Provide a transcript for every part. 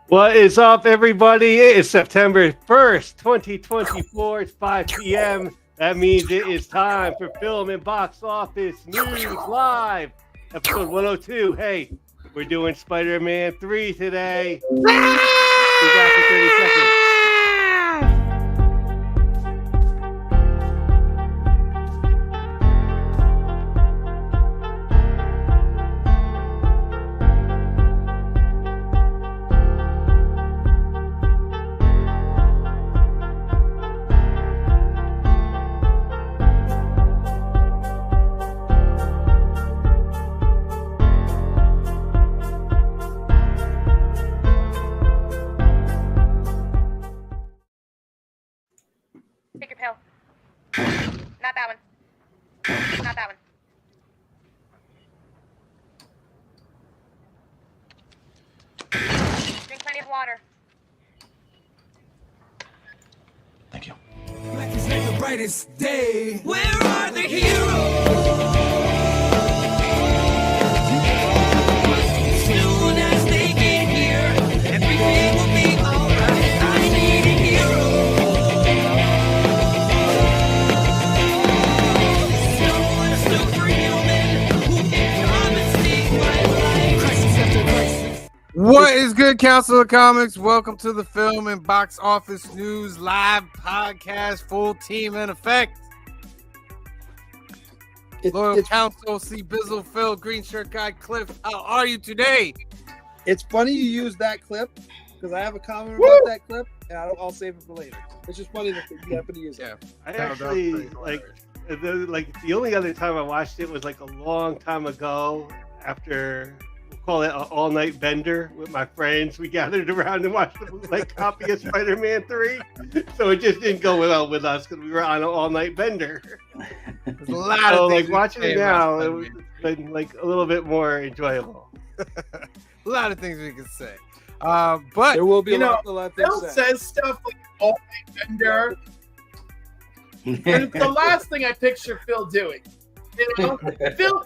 What is up, everybody? It is September 1st, 2024. It's 5 p.m. That means it is time for Film and Box Office News Live, episode 102. Hey, we're doing Spider-Man 3 today. Be back in 30 seconds. Take your pill. Not that one. Not that one. Drink plenty of water. Thank you. Black is like the brightest day. Where are the heroes? Soon as they get here, everything will be alright. I need a hero. Someone a superhuman who can come and save my life. Crisis after crisis. What is good, Council of Comics? Welcome to the Film and Box Office News Live Podcast, full team in effect. Loyal Council, C. Bizzle, Phil, Green Shirt Guy, Cliff. How are you today? It's funny you use that clip because I have a comment about that clip, and I'll save it for later. It's just funny that you happen to use it. I actually, the only other time I watched it was like a long time ago after, we'll call it an all-night bender with my friends. We gathered around and watched the bootleg copy of Spider-Man 3. So it just didn't go well with us because we were on an all-night bender. There's a lot of things watching we it can say now, about it's been like a little bit more enjoyable. A lot of things we can say. But There will be You a know, lot of Phil things said. says stuff like all night bender, and it's the last thing I picture Phil doing. You know, Phil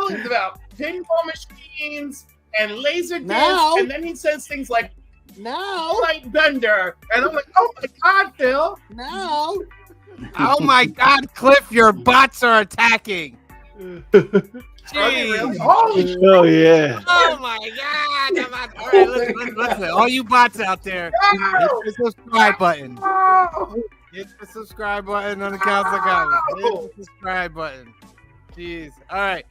is about pinball machines and laser discs, Now. and then he says things like Now, all night bender, and I'm like, oh my god, Phil! now. oh my God, Cliff, your bots are attacking. Are they Jeez. really? Holy shit! Oh, yeah. Oh my God! All right, listen. All you bots out there, hit the subscribe button. Hit the subscribe button on the Council of Comics. Hit the subscribe button. Jeez. All right.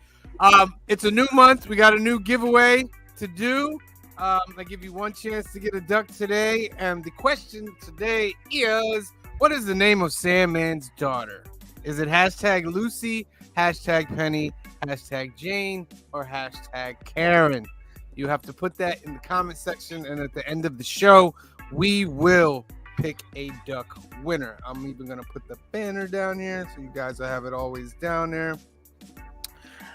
It's a new month. We got a new giveaway to do. I give you one chance to get a duck today, and the question today is: what is the name of Sandman's daughter? Is it hashtag Lucy, hashtag Penny, hashtag Jane, or hashtag Karen? You have to put that in the comment section, and at the end of the show, we will pick a duck winner. I'm even gonna put the banner down here so you guys will have it always down there.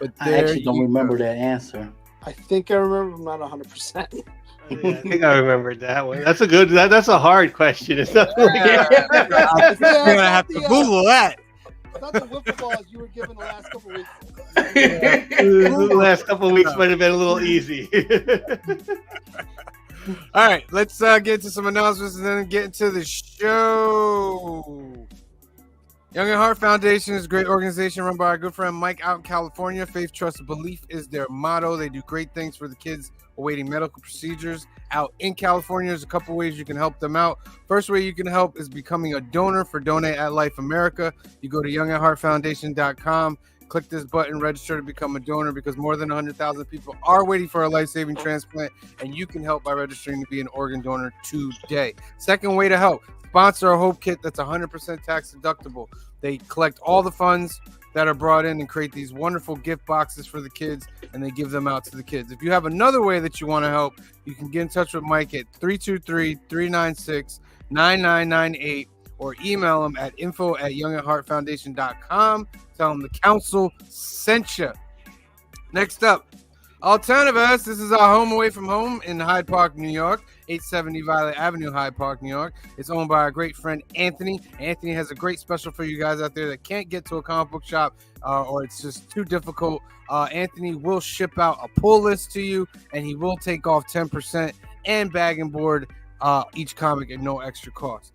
But I there actually don't you remember go. that answer. I think I remember. I'm not 100%. Yeah, I think I remembered that one. That's a good. That's a hard question. It's not like You're gonna have to Google that. It's not the wiffle balls you were given the last couple weeks. the last couple of weeks might have been a little easy. All right, let's get to some announcements and then get into the show. Young at Heart Foundation is a great organization run by our good friend Mike out in California. Faith, trust, and belief is their motto. They do great things for the kids awaiting medical procedures out in California. There's a couple ways you can help them out. First way you can help is becoming a donor for Donate at Life America. You go to youngatheartfoundation.com, click this button, register to become a donor, because more than 100,000 people are waiting for a life-saving transplant, and you can help by registering to be an organ donor today. Second way to help: sponsor a Hope Kit that's 100% tax deductible. They collect all the funds that are brought in and create these wonderful gift boxes for the kids, and they give them out to the kids. If you have another way that you want to help, you can get in touch with Mike at 323-396-9998 or email him at info@youngatheartfoundation.com. Tell him the council sent you. Next up, Alternative. This is our home away from home in Hyde Park, New York. 870 Violet Avenue, Hyde Park, New York. It's owned by our great friend Anthony. Anthony has a great special for you guys out there that can't get to a comic book shop or it's just too difficult. Anthony will ship out a pull list to you, and he will take off 10% and bag and board each comic at no extra cost.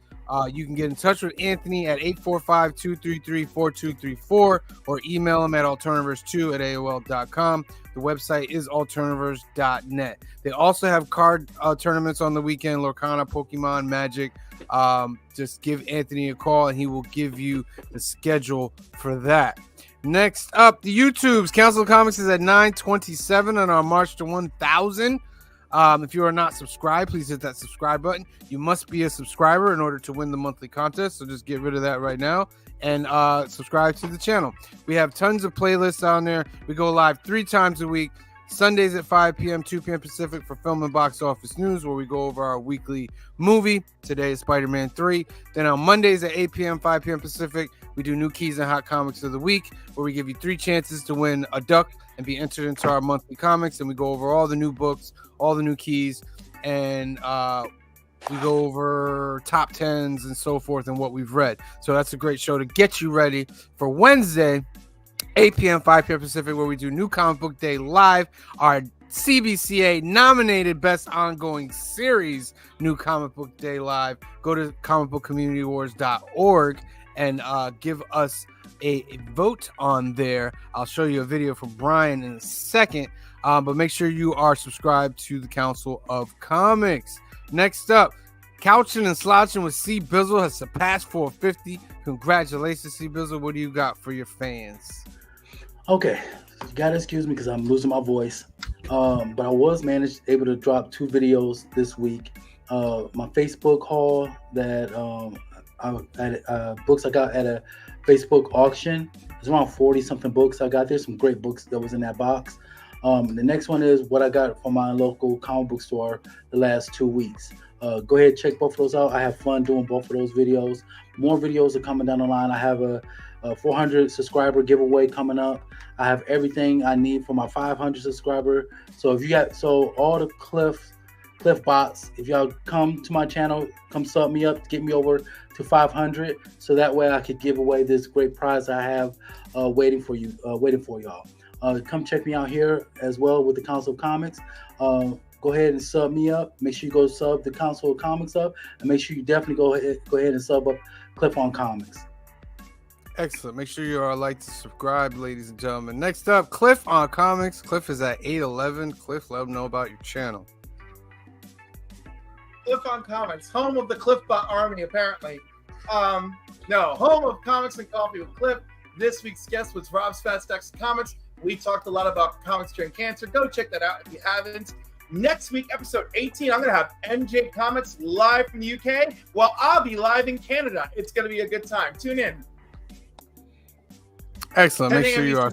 You can get in touch with Anthony at 845-233-4234 or email him at alternaverse2@aol.com. The website is alternaverse.net. They also have card tournaments on the weekend, Lorcana, Pokemon, Magic. Just give Anthony a call and he will give you the schedule for that. Next up, the YouTubes. Council of Comics is at 927 on our March to 1,000. If you are not subscribed, please hit that subscribe button. You must be a subscriber in order to win the monthly contest, so just get rid of that right now and subscribe to the channel. We have tons of playlists on there. We go live 3 times a week, Sundays at 5 p.m., 2 p.m. Pacific for Film and Box Office News, where we go over our weekly movie. Today is Spider-Man 3. Then on Mondays at 8 p.m., 5 p.m. Pacific, we do New Keys and Hot Comics of the Week, where we give you 3 chances to win a duck and be entered into our monthly comics. And we go over all the new books, all the new keys, and we go over top 10s and so forth and what we've read. So that's a great show to get you ready for Wednesday, 8 p.m., 5 p.m. Pacific, where we do New Comic Book Day Live, our CBCA nominated Best Ongoing Series New Comic Book Day Live. Go to comicbookcommunityawards.org and give us a vote on there. I'll show you a video from Brian in a second, but make sure you are subscribed to the Council of Comics. Next up, Couching and Slouching with C. Bizzle has surpassed 450. Congratulations, C. Bizzle. What do you got for your fans? Okay, you gotta excuse me because I'm losing my voice. But I was able to drop 2 videos this week. My Facebook haul that books I got at a Facebook auction. It's around 40 something books I got there. Some great books that was in that box. The next one is what I got from my local comic book store the last 2 weeks. Go ahead, check both of those out. I have fun doing both of those videos. More videos are coming down the line. I have a 400 subscriber giveaway coming up. I have everything I need for my 500 subscriber. So if you got, all the Cliff bots, if y'all come to my channel, come sub me up, get me over to 500, so that way I could give away this great prize I have waiting for y'all. Come check me out here as well with the Council of Comics. Go ahead and sub me up. Make sure you go sub the Council of Comics up, and make sure you definitely go ahead and sub up Cliff on Comics. Excellent. Make sure you are like to subscribe, ladies and gentlemen. Next up, Cliff on Comics. Cliff is at 811. Cliff, let them know about your channel. Cliff on Comics, home of the Cliffbot Army, apparently. No, home of Comics and Coffee with Cliff. This week's guest was Rob's Fat Stacks of Comics. We talked a lot about comics during cancer. Go check that out if you haven't. Next week, episode 18, I'm going to have MJ Comics live from the UK, while I'll be live in Canada. It's going to be a good time. Tune in. Excellent. Make sure you are.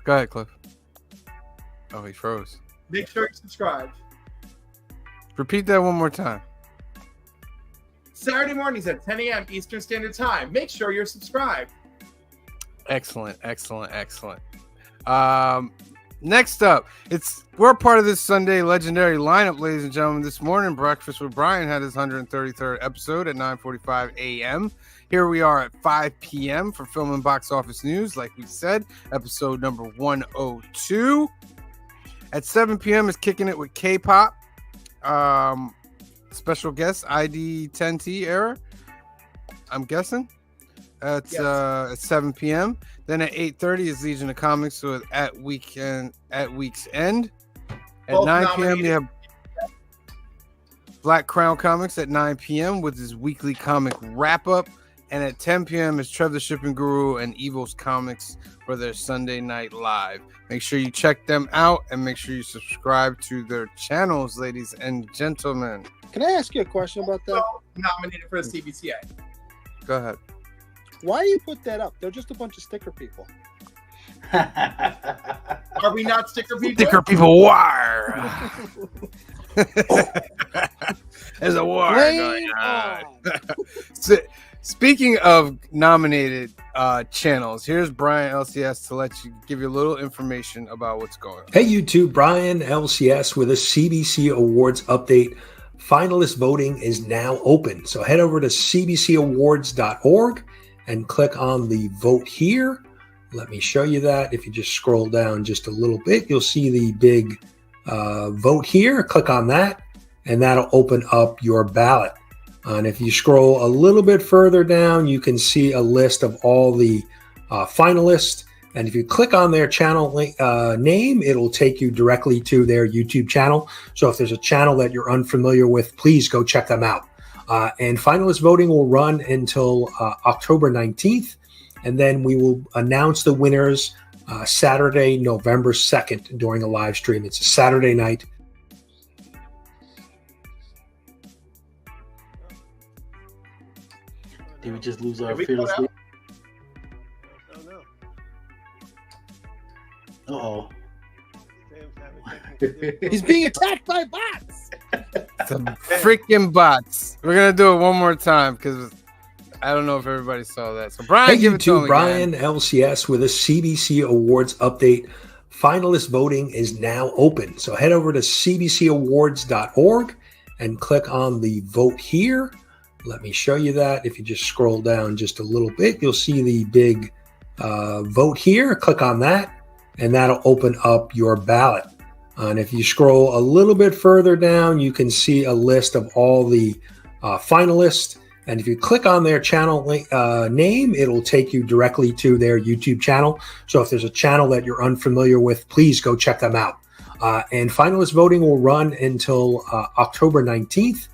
Go ahead, Cliff. Oh, he froze. Make sure you subscribe. Repeat that one more time. Saturday mornings at 10 a.m. Eastern Standard Time. Make sure you're subscribed. Excellent. Next up, we're part of this Sunday legendary lineup, ladies and gentlemen. This morning, Breakfast with Brian had his 133rd episode at 9:45 a.m. Here we are at 5 p.m. for Film and Box Office News, like we said, episode number 102. At 7 p.m. is Kicking It with K-Pop. Special guest, ID10T era, I'm guessing. At 7 p.m. Then at 8:30 is Legion of Comics with at Week's End. At Both 9 p.m. nominated. you have Black Crown Comics at 9 p.m. with his weekly comic wrap-up. And at 10 p.m. is Trev the Shipping Guru and Evil's Comics for their Sunday Night Live. Make sure you check them out and make sure you subscribe to their channels, ladies and gentlemen. Can I ask you a question about that? Nominated for the CBCA. Go ahead. Why do you put that up? They're just a bunch of sticker people. Are we not sticker people? Sticker people war. There's a war going on. Speaking of nominated channels, here's Brian LCS to give you a little information about what's going on. Hey YouTube, Brian LCS with a CBC Awards update. Finalist voting is now open. So head over to cbcawards.org and click on the vote here. Let me show you that. If you just scroll down just a little bit, you'll see the big vote here. Click on that, and that'll open up your ballot. And if you scroll a little bit further down, you can see a list of all the finalists. And if you click on their channel name, it'll take you directly to their YouTube channel. So if there's a channel that you're unfamiliar with, please go check them out. And finalist voting will run until October 19th. And then we will announce the winners Saturday, November 2nd during a live stream. It's a Saturday night. Did we just lose our fearless leader? Uh-oh. He's being attacked by bots. Some freaking bots. We're gonna do it one more time because I don't know if everybody saw that. So Brian, Hey, give it to him Brian again. LCS with a CBC Awards update. Finalist voting is now open. So head over to cbcawards.org and click on the vote here. Let me show you that. If you just scroll down just a little bit, you'll see the big vote here. Click on that, and that'll open up your ballot. And if you scroll a little bit further down, you can see a list of all the finalists. And if you click on their channel name, it'll take you directly to their YouTube channel. So if there's a channel that you're unfamiliar with, please go check them out. And finalist voting will run until October 19th.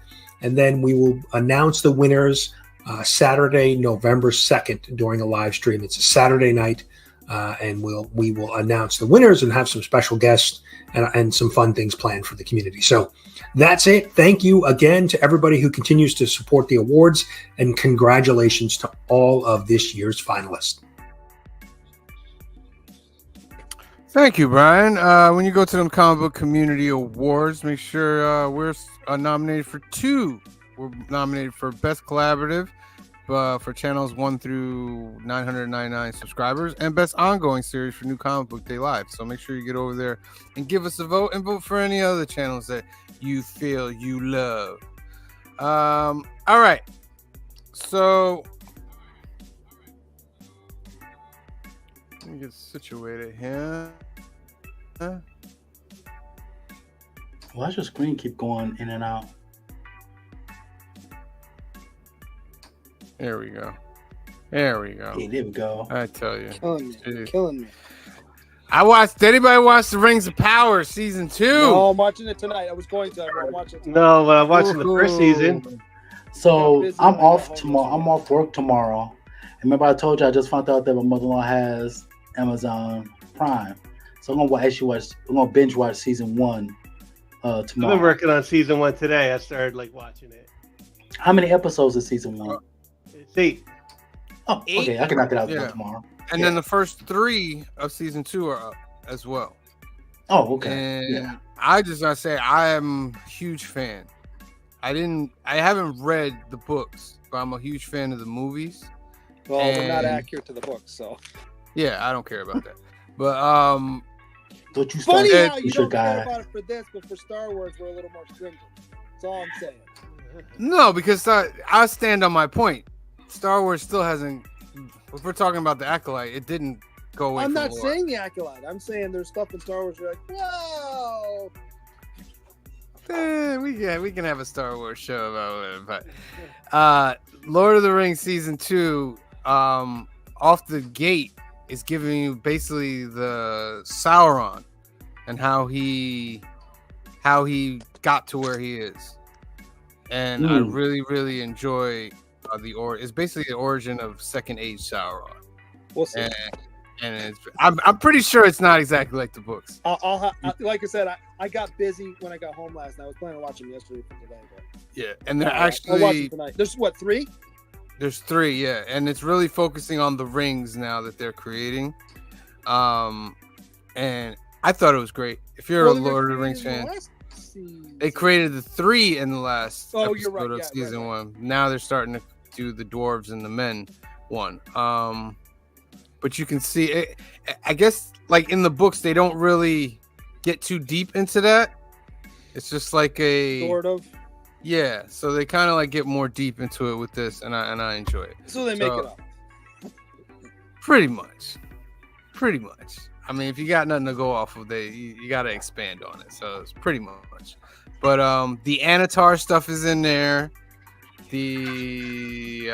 And then we will announce the winners Saturday, November 2nd during a live stream. It's a Saturday night. And we will announce the winners and have some special guests and some fun things planned for the community. So that's it. Thank you again to everybody who continues to support the awards, and congratulations to all of this year's finalists. Thank you, Brian. When you go to them comic book community awards, make sure we're nominated for 2. We're nominated for Best Collaborative for channels 1 through 999 subscribers, and Best Ongoing Series for New Comic Book Day Live. So make sure you get over there and give us a vote, and vote for any other channels that you feel you love. All right. So let me get situated here. Why does your screen keep going in and out? There we go. There we go. Hey, there we go. I tell you. Killing me. Did anybody watch The Rings of Power season 2? No, I'm watching it tonight. I was going to. I'm watching it tonight. No, but I'm watching the first season. So I'm off tomorrow. I'm off work tomorrow. Remember, I told you I just found out that my mother-in-law has Amazon Prime. So I'm gonna binge watch season 1 tomorrow. I've been working on season 1 today. I started watching it. How many episodes is season 1? It's 8. Oh, okay. I can knock it out tomorrow. And then the first 3 of season 2 are up as well. Oh, okay. And I just gotta say, I am a huge fan. I haven't read the books, but I'm a huge fan of the movies. Well, they're not accurate to the books, so yeah, I don't care about that. But don't you funny start how you don't care about it for this, but for Star Wars, we're a little more stringent. That's all I'm saying. No, because I stand on my point. Star Wars still hasn't. If we're talking about the Acolyte, it didn't go away. I'm from not lore. saying the Acolyte. I'm saying there's stuff in Star Wars where you're like, whoa. We can have a Star Wars show about it, but Lord of the Rings season 2, off the gate is giving you basically the Sauron and how he got to where he is, and I really enjoy it's basically the origin of Second Age Sauron. We'll see. And I'm pretty sure it's not exactly like the books. Like I said, I got busy when I got home last night. I was planning on watching yesterday for today. But Yeah, and they're I'll watch it actually tonight. There's what, 3? there's 3, yeah, and it's really focusing on the rings now that they're creating. And I thought it was great. If you're a Lord of the Rings fan, they created the 3 in the last episode of season 1. Now they're starting to do the dwarves and the men one. But you can see it. I guess like in the books, they don't really get too deep into that. It's just like a sort of. Yeah, so they kind of like get more deep into it with this, and I enjoy it. So they make it up. Pretty much. I mean, if you got nothing to go off of, you got to expand on it. So it's pretty much. But the Anatar stuff is in there. The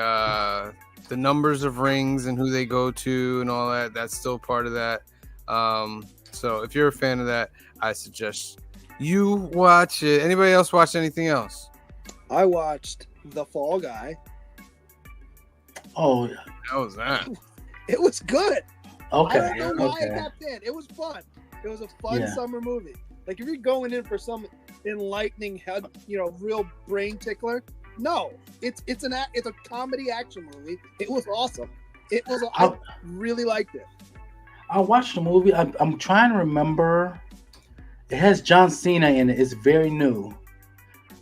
numbers of rings and who they go to and all that. That's still part of that. So if you're a fan of that, I suggest you watch it. Anybody else watch anything else? I watched The Fall Guy. Oh, yeah. How was that? It was good. Okay. I don't know why I Okay. tapped in. It was fun. It was a fun Yeah. summer movie. Like if you're going in for some enlightening head, real brain tickler. No, it's a comedy action movie. It was awesome. I really liked it. I watched the movie. I'm trying to remember. It has John Cena in it. It's very new.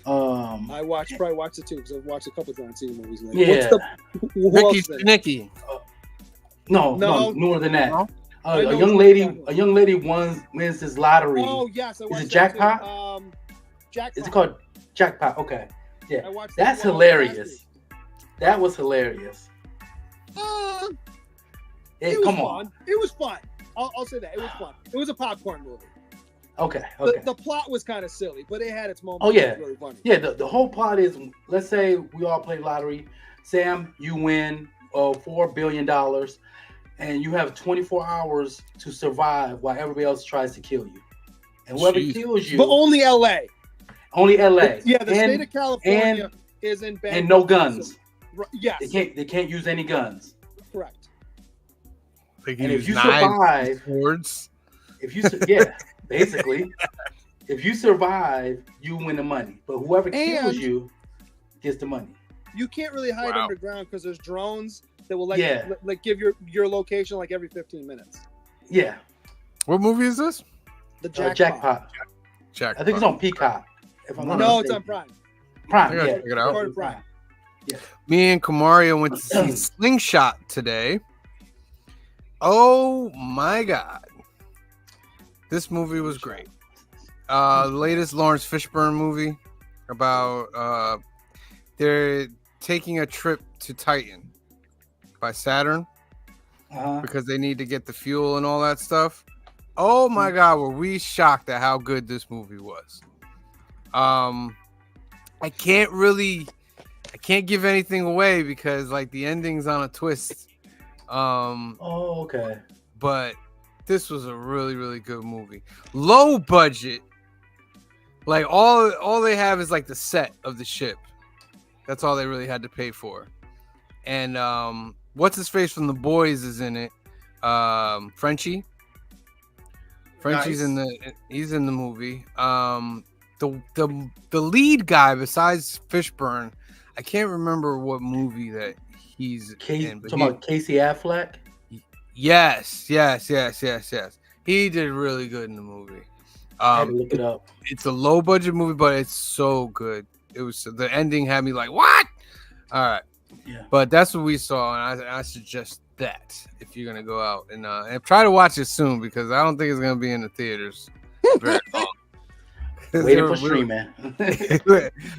I probably watched it too because I've watched a couple of John Cena movies. Like, Yeah. Nikki. No, newer than that. A young lady wins this lottery. Oh yes, I watched Is it that Jackpot? too. Jackpot. Is it called Jackpot? Okay. Yeah. I watched That's that one last hilarious. That was hilarious. It was Come fun. on. It was fun. I'll say that. It was fun. It was a popcorn movie. Okay. The plot was kind of silly, but it had its moments. Oh, yeah. It was really funny. Yeah, the whole plot is, let's say we all play lottery. Sam, you win $4 billion, and you have 24 hours to survive while everybody else tries to kill you. And whoever kills you... But only L.A. Only L.A. Yeah, the state of California is in bad. And no guns. Yes. They can't use any guns. Correct. They can And use if you knives, survive... swords. Yeah, basically. If you survive, you win the money. But whoever kills you gets the money. You can't really hide Wow. underground because there's drones that will Yeah. give your location like every 15 minutes. Yeah. What movie is this? The Jackpot. Jackpot. I think it's on Peacock. If I'm not No, it's mistaken. on Prime. Prime, I gotta yeah. check it out. Part of Prime. Me and Kamaria went to see Slingshot today. Oh my god. This movie was great. The latest Lawrence Fishburne movie about they're taking a trip to Titan by Saturn because they need to get the fuel and all that stuff. Oh my god, were we shocked at how good this movie was. I can't give anything away because like the ending's on a twist. Okay. But this was a really, really good movie. Low budget. Like all they have is like the set of the ship. That's all they really had to pay for. And what's his face from The Boys is in it. Frenchie. Frenchie's he's in the movie. The lead guy besides Fishburne, I can't remember what movie that he's in. But talking about Casey Affleck? Yes. He did really good in the movie. I had to look it up. It's a low budget movie, but it's so good. It was the ending had me like, what? All right. Yeah. But that's what we saw, and I suggest that if you're gonna go out and try to watch it soon because I don't think it's gonna be in the theaters very long. Waiting for streaming.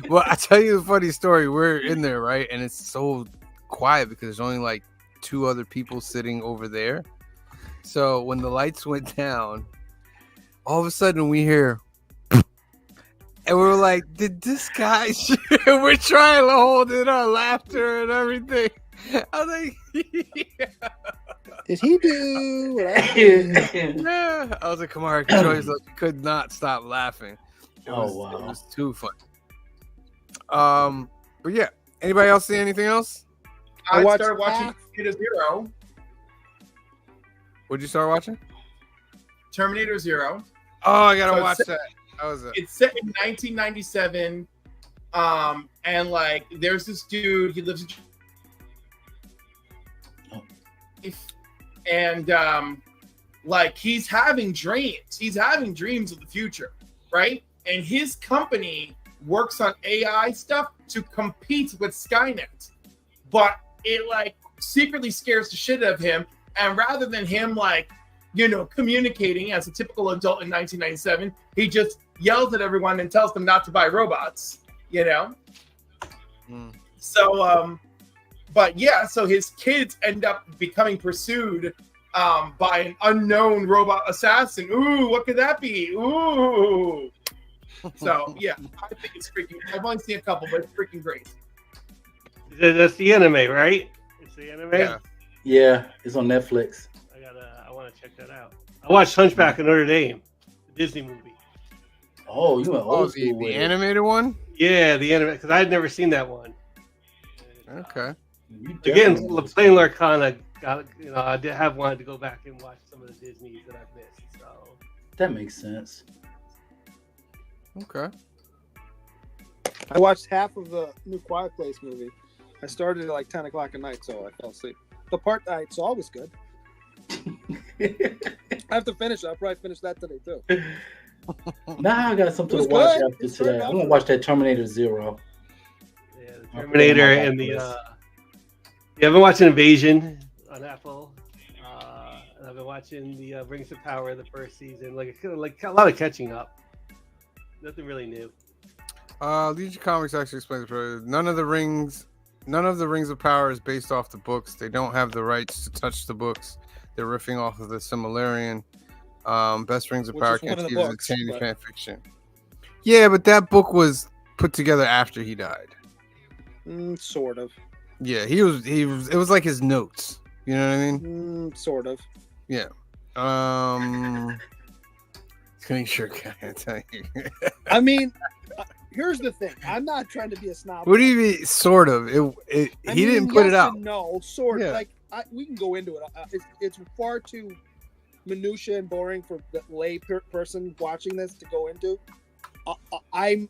Well, I tell you a funny story. We're in there, right? And it's so quiet because there's only like 2 other people sitting over there. So when the lights went down, all of a sudden we hear, and we're like, did this guy we're trying to hold in our laughter and everything. I was like, Did he do what I did? yeah. I was like, come on, Joyce could not stop laughing. It was too fun. But yeah, anybody else see anything else? I started watching Terminator Zero. What'd you start watching? Terminator Zero. Oh, I gotta watch that. How was it? It's set in 1997, and like there's this dude. He lives in, and like he's having dreams. He's having dreams of the future, right? And his company works on AI stuff to compete with Skynet, but it like secretly scares the shit out of him. And rather than him like, communicating as a typical adult in 1997, he just yells at everyone and tells them not to buy robots, So, but yeah, so his kids end up becoming pursued by an unknown robot assassin. Ooh, what could that be? Ooh. So yeah, I think it's freaking. I've only seen a couple, but it's freaking great. That's the anime, right? It's the anime. Yeah. Yeah, it's on Netflix. I want to check that out. I watched Hunchback of Notre Dame, the Disney movie. Oh, you went Oh, old the school with it. animated one? Yeah, the anime, because I had never seen that one. Okay. You Again, definitely went playing Lurkana, I did have wanted to go back and watch some of the Disneys that I've missed. So That makes sense. Okay. I watched half of the new Quiet Place movie. I started at like 10 o'clock at night, so I fell asleep. The part I saw was good. I have to finish it. I'll probably finish that today, too. Now I got something It to was watch good. after It's today. very I'm gonna good. watch that Terminator Zero. yeah, the I'll Terminator put it on my and the list. yeah, I've been watching Invasion on Apple. And I've been watching the Rings of Power the first season. Like a lot of catching up. Nothing really new. Legion Comics actually explains it further. None of the Rings of Power is based off the books. They don't have the rights to touch the books. They're riffing off of the Silmarillion. Best Rings of Which Power is one of the continues in books, Sandy but- fan fiction. Yeah, but that book was put together after he died. Sort of. Yeah, he was. It was like his notes. You know what I mean? Sort of. Yeah. Sure, can't tell you. I mean, here's the thing. I'm not trying to be a snob. What do you mean? Sort of. He didn't put it out. No, sort of. Yeah. Like we can go into it. It's far too minutia and boring for the lay person watching this to go into. I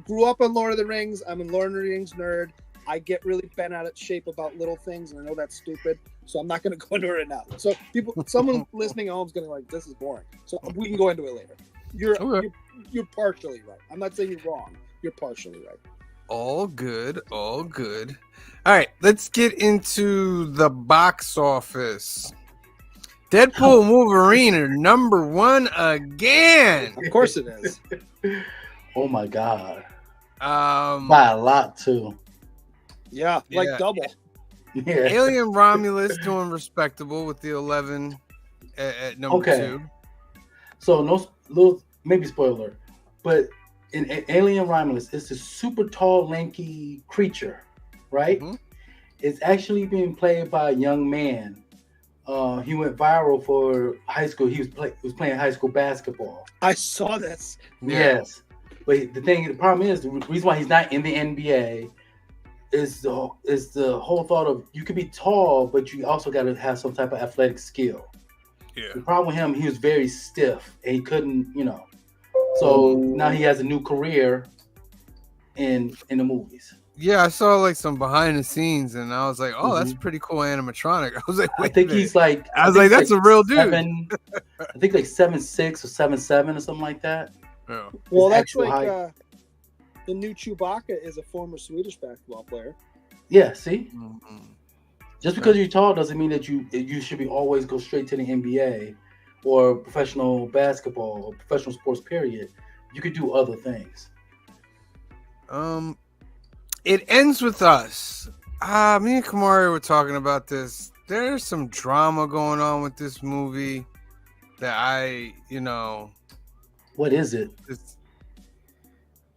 grew up on Lord of the Rings. I'm a Lord of the Rings nerd. I get really bent out of shape about little things, and I know that's stupid. So I'm not going to go into it right now. So someone listening at home is going to be like, "This is boring." So we can go into it later. You're partially right. I'm not saying you're wrong. You're partially right. All good. All good. All right, let's get into the box office. Deadpool and Wolverine are number one again. Of course it is. Oh my god. Um, By a lot too. Yeah, like Yeah. double. Yeah. Alien Romulus doing respectable with the 11 at number Okay. 2. So no little maybe spoiler, but in Alien Romulus, it's a super tall, lanky creature, right? Mhm. It's actually being played by a young man. He went viral for high school. He was playing high school basketball. I saw this. Yes, but the problem is the reason why he's not in the NBA is the whole thought of you could be tall, but you also got to have some type of athletic skill. Yeah. The problem with him, he was very stiff and he couldn't, So now he has a new career in the movies. Yeah, I saw like some behind the scenes and I was like, oh, that's a pretty cool animatronic. I was like, I wait think a minute. he's like, I was like, that's a real dude. I think like 7'6" or 7'7" or something like that. Yeah. Well, His that's actual like height. the new Chewbacca is a former Swedish basketball player. Yeah, see, Mhm. just because you're tall doesn't mean that you should be always go straight to the NBA or professional basketball or professional sports. Period. You could do other things. It ends with us. Me and Kamari were talking about this. There's some drama going on with this movie that What is it?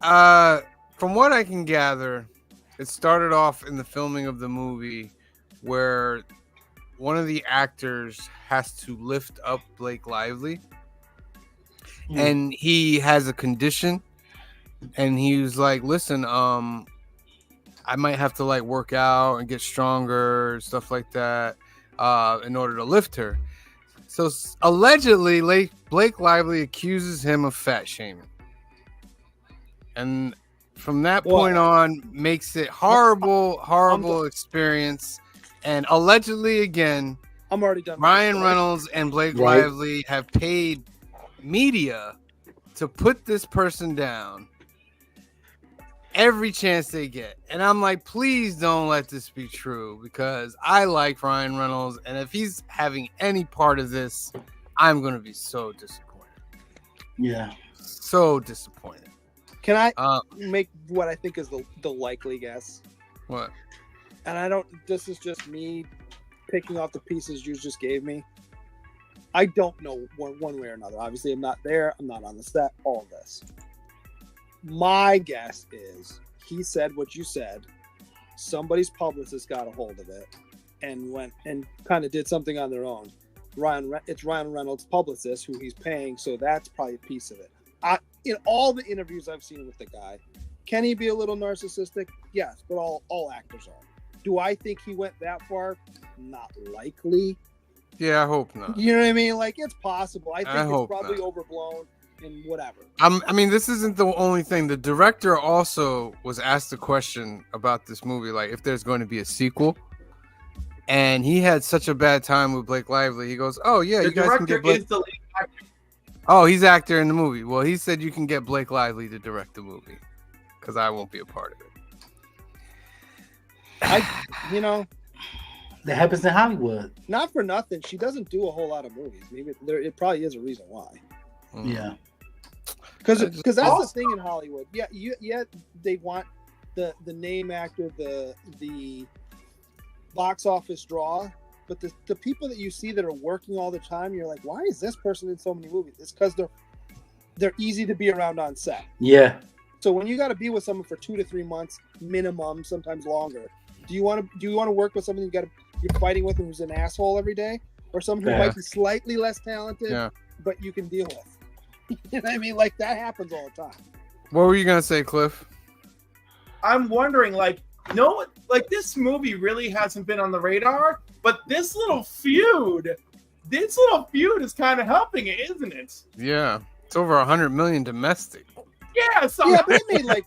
from what I can gather, it started off in the filming of the movie where one of the actors has to lift up Blake Lively and he has a condition and he was like, listen, I might have to like work out and get stronger, stuff like that, in order to lift her. So allegedly, Blake Lively accuses him of fat shaming, and from that point on, makes it horrible experience. And allegedly, again, I'm already done. Ryan Reynolds and Blake Right. Lively have paid media to put this person down every chance they get. And I'm like, please don't let this be true, because I like Ryan Reynolds, and if he's having any part of this, I'm going to be so disappointed. Yeah. So disappointed. Can I make what I think is the likely guess? What? And I don't. This is just me picking off the pieces you just gave me. I don't know one way or another. Obviously, I'm not there. I'm not on the set. All of this. My guess is he said what you said. Somebody's publicist got a hold of it and went and kind of did something on their own. It's Ryan Reynolds' publicist who he's paying, so that's probably a piece of it. In all the interviews I've seen with the guy, can he be a little narcissistic? Yes, but all actors are. Do I think he went that far? Not likely. Yeah, I hope not. You know what I mean? Like, it's possible. I think it's probably not. overblown and whatever. I mean, this isn't the only thing. The director also was asked a question about this movie, like if there's going to be a sequel. And he had such a bad time with Blake Lively. He goes, "Oh yeah, you guys can get Blake." Is the lead actor. Oh, he's actor in the movie. Well, he said you can get Blake Lively to direct the movie because I won't be a part of it. That happens in Hollywood. Not for nothing. She doesn't do a whole lot of movies. Maybe it probably is a reason why. Yeah. Because that's the thing in Hollywood. Yeah, they want the name actor, the box office draw, but the people that you see that are working all the time, you're like, why is this person in so many movies? It's because they're easy to be around on set. Yeah. So when you got to be with someone for 2 to 3 months minimum, sometimes longer, do you want to work with someone you're fighting with who's an asshole every day, or someone who might be slightly less talented, but you can deal with? You know what I mean? Like, that happens all the time. What were you gonna say, Cliff? I'm wondering, this movie really hasn't been on the radar, but this little feud is kind of helping it, isn't it? Yeah, it's over 100 million domestic. Yeah, so yeah, but it made like.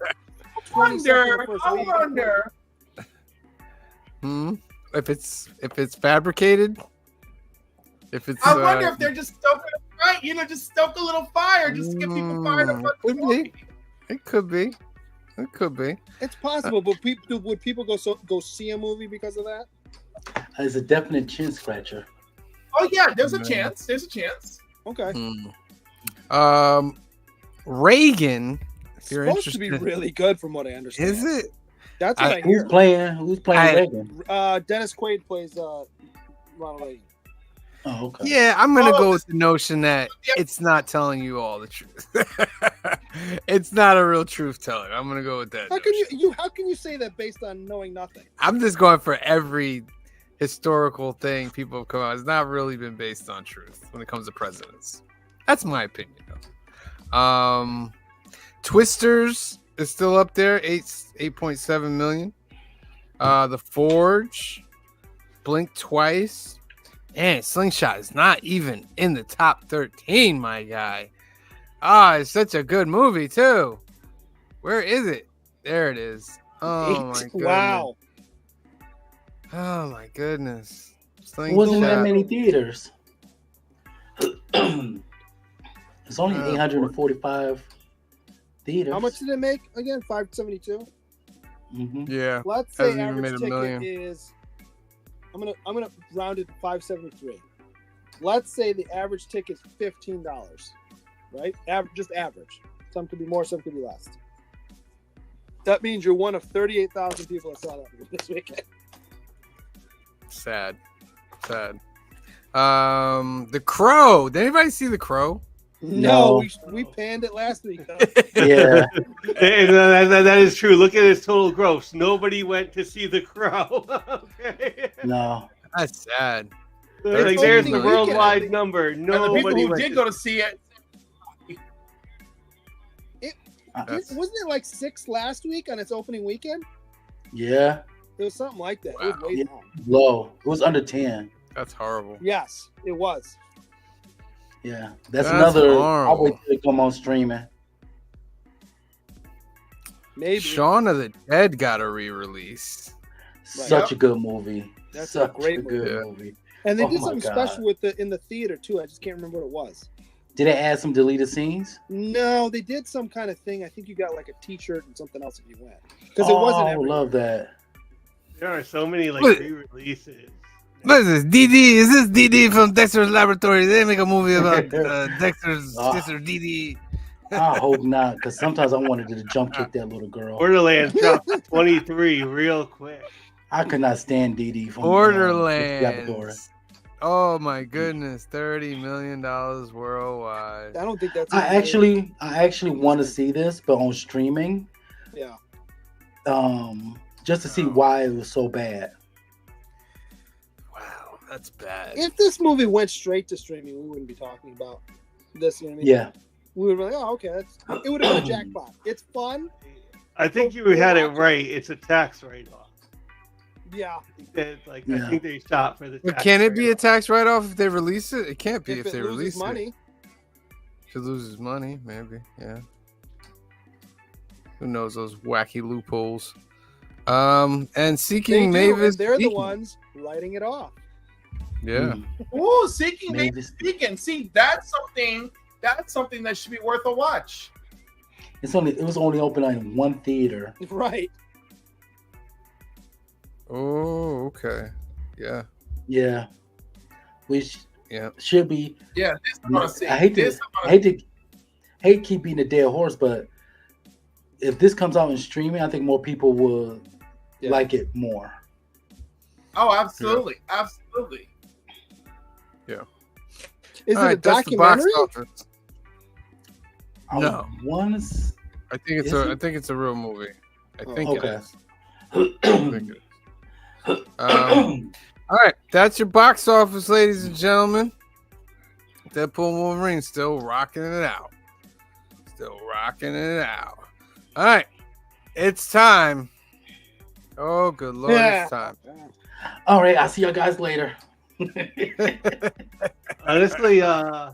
I wonder. If it's fabricated. I wonder if they're just stoking a fire, just stoke a little fire, just to get people fired up. It could be. It's possible, but would people go see a movie because of that? It's a definite chin scratcher. Oh yeah, there's a chance. Okay. Reagan. If you're supposed to be really good, from what I understand. Is it? That's what I hear. Who's playing Reagan? Dennis Quaid plays Ronald Reagan. Oh, okay. Yeah, I'm gonna go with the notion that it's not telling you all the truth. It's not a real truth teller. I'm gonna go with that. How can you say that based on knowing nothing? I'm just going for every historical thing people have come out. It's not really been based on truth when it comes to presidents. That's my opinion, though. Twisters is still up there, 8.7 million. The Forge, Blink Twice. And Slingshot is not even in the top 13, my guy. It's such a good movie, too. Where is it? There it is. Oh, my goodness. Wow. Oh, my goodness. Slingshot. It wasn't that many theaters. It's only 845 theaters. How much did it make again? 572. Mm-hmm. Yeah. Let's say Hasn't even average made $1 ticket million. is. I'm gonna round it to 573. Let's say the average ticket is $15, right? Just average. Some could be more, some could be less. That means you're one of 38,000 people that saw that movie this weekend. Sad. The Crow. Did anybody see The Crow? No, we panned it last week. Yeah. that is true. Look at his total gross. Nobody went to see The Crow. Okay. No. That's sad. There's the worldwide number. And the people who did go to see it. Wasn't it like 6 last week on its opening weekend? Yeah. It was something like that. Wow. It was way down. Low. It was under 10. That's horrible. Yes, it was. Yeah. That's horrible. I'll wait till it come on streaming. Maybe. Shaun of the Dead got a re-release. Such a good movie. That's Such a great good movie. And they Oh did my something God. special in the theater too. I just can't remember what it was. Did they add some deleted scenes? No, they did some kind of thing. I think you got like a T-shirt and something else if you went, because it wasn't I everywhere. love that. There are so many What? re-releases. What is this? DD? Is this DD from Dexter's Laboratory? They make a movie about Dexter's sister DD. I hope not, because sometimes I wanted to jump kick that little girl. Borderlands dropped 23 real quick. I could not stand Dee Dee from Borderlands. Oh my goodness, $30 million worldwide. I don't think that's. I actually want to see this, but on streaming. Yeah. Just to see why it was so bad. Wow, that's bad. If this movie went straight to streaming, we wouldn't be talking about this. You know what I mean? Yeah. We would be like, oh, okay, it would have been a jackpot. It's fun. I think you had it right. It's a tax write-off. Yeah. I think they shot for the. But Tax can it be a write-off. tax write-off if they release it? It can't be if If they it loses release money. it. If it loses money, maybe. Yeah. Who knows those wacky loopholes? And Seeking They do, Mavis. and they're the Beacon. ones writing it off. Yeah. Ooh, Seeking Maybe. Mavis Beacon. See, that's something that should be worth a watch. It was only open in one theater. Right. Oh, okay. Yeah. Yeah. Which Yeah. should be. Yeah, this I want to see. I hate This to I wanna- hate keep beating a dead horse, but if this comes out in streaming, I think more people will like it more. Oh, absolutely, absolutely. Is All it right, a that's the box documentary? office. No. One's I think it's Is it? I think it's a real movie. I think okay. it is. I think it is. All right, that's your box office, ladies and gentlemen. Deadpool & Wolverine still rocking it out. Still rocking it out. All right, it's time. Oh, good Lord, it's time. All right, I'll see you guys later. Honestly, you know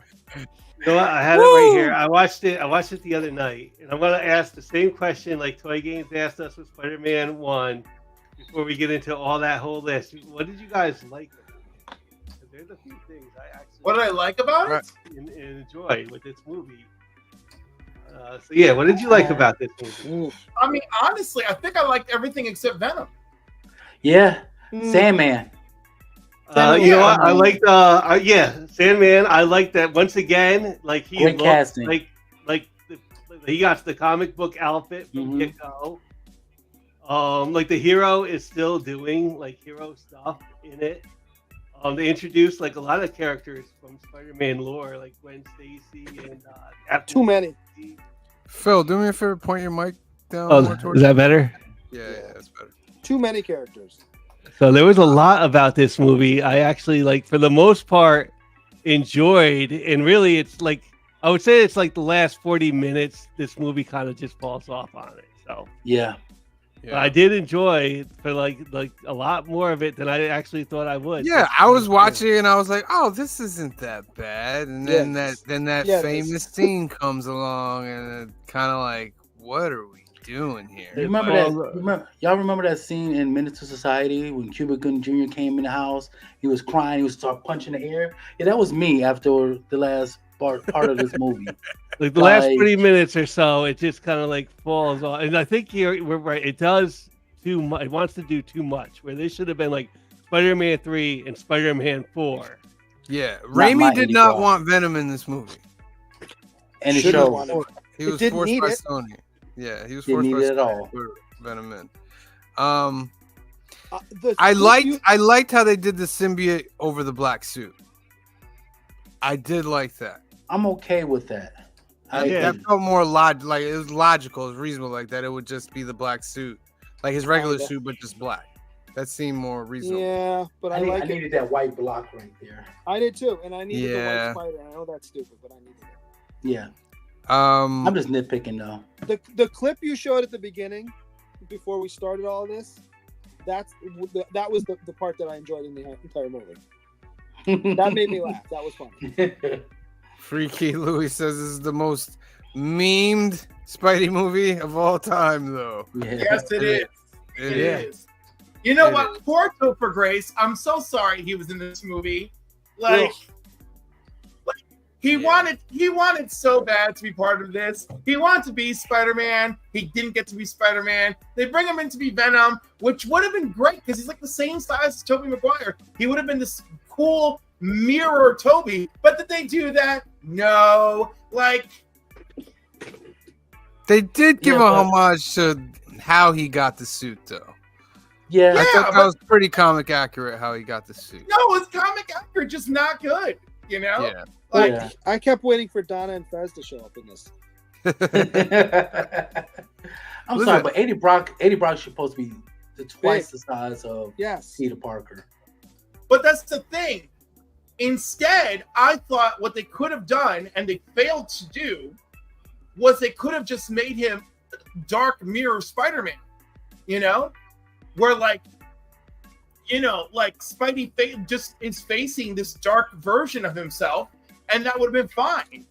what? I had it right here. I watched it the other night, and I'm gonna ask the same question like Toy Games asked us with Spider-Man 1 before we get into all that whole list. What did you guys like? There's a few things I actually What did I like about Right. it? and enjoy with this movie. So yeah, what did you like about this movie? I mean, honestly, I think I liked everything except Venom. Yeah, Sandman. You know what? I like Sandman. I like that once again. Like he Great looks casting. like he got the comic book outfit from Mhm. get-go. Like the hero is still doing like hero stuff in it. They introduced like a lot of characters from Spider-Man lore, like Gwen Stacy and Captain Too many. Stacy. Phil, do me a favor, point your mic down more towards is that better? Yeah, that's better. Too many characters. So there was a lot about this movie I actually like for the most part enjoyed, and really it's like I would say it's like the last 40 minutes this movie kind of just falls off on it. So Yeah. but I did enjoy for like a lot more of it than I actually thought I would. Yeah, I was watching and I was like, "Oh, this isn't that bad." And then Yes. that Yeah, it famous scene comes along, and it kind of like, "What are we doing here?" Remember Well, that? Y'all remember that scene in Menace to Society when Cuba Gooding Jr. came in the house? He was crying. He was start punching the air. Yeah, that was me after the last part of this movie. Like the last Like- 20 minutes or so, it just kind of like falls off. And I think we're right. It does too much. It wants to do too much. Where they should have been like Spider-Man 3 and Spider-Man 4. Yeah, my Raimi did not 85. want Venom in this movie. And it Shouldn't have showed. wanted it. He It was didn't forced need by it. Sony. Yeah, he was Didn't forced need by it at Sony all. to put Venom in. The I clip liked how they did the symbiote over the black suit. I did like that. I'm okay with that. That felt more like it was logical, it was reasonable, like that it would just be the black suit, like his regular Kinda. suit, but just black. That seemed more reasonable. Yeah, but I, I like it. needed that white block right there. I did too, and I needed Yeah. the white spider. I know that's stupid, but I needed it. Yeah, Um, I'm just nitpicking though. The clip you showed at the beginning, before we started all this, that was the part that I enjoyed in the entire movie. That made me laugh. That was funny. Freaky Louis says this is the most memed Spidey movie of all time, though. Yes, it is. It Yeah. is. You know It what? is. Poor Topher Grace. I'm so sorry he was in this movie. Like he wanted so bad to be part of this. He wanted to be Spider-Man. He didn't get to be Spider-Man. They bring him in to be Venom, which would have been great because he's like the same size as Tobey Maguire. He would have been this cool mirror Tobey. But did they do that? No. Like, They did give Yeah, a but- homage to how he got the suit, though. Yeah. I thought that but- was pretty comic accurate how he got the suit. No, it's comic accurate, just not good. You know? Yeah. Like, Yeah. I kept waiting for Donna and Fez to show up in this. I'm Listen. sorry, but Eddie Brock's supposed to be twice the size of Yes. Peter Parker. but that's the thing. Instead, I thought what they could have done, and they failed to do, was they could have just made him Dark Mirror Spider-Man. You know, where like Spidey just is facing this dark version of himself, and that would have been fine.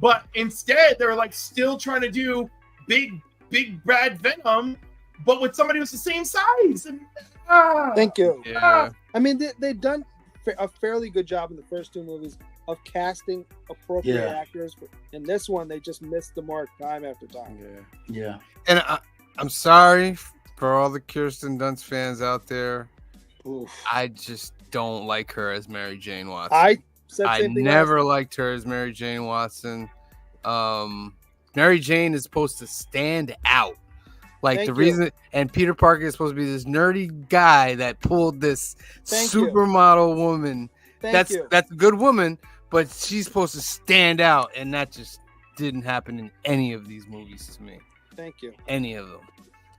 But instead, they're like still trying to do big bad Venom, but with somebody who's the same size. And, Thank you. Yeah. I mean, they've done a fairly good job in the first two movies of casting appropriate Yeah. actors. In this one, they just missed the mark time after time. Yeah. And I'm sorry for all the Kirsten Dunst fans out there. Oof. I just don't like her as Mary Jane Watson. I said I same thing. never liked her as Mary Jane Watson. Mary Jane is supposed to stand out. Like Thank the you. reason, and Peter Parker is supposed to be this nerdy guy that pulled this Thank you. supermodel woman. Thank you. That's a good woman, but she's supposed to stand out, and that just didn't happen in any of these movies to me. Thank you. Any of them.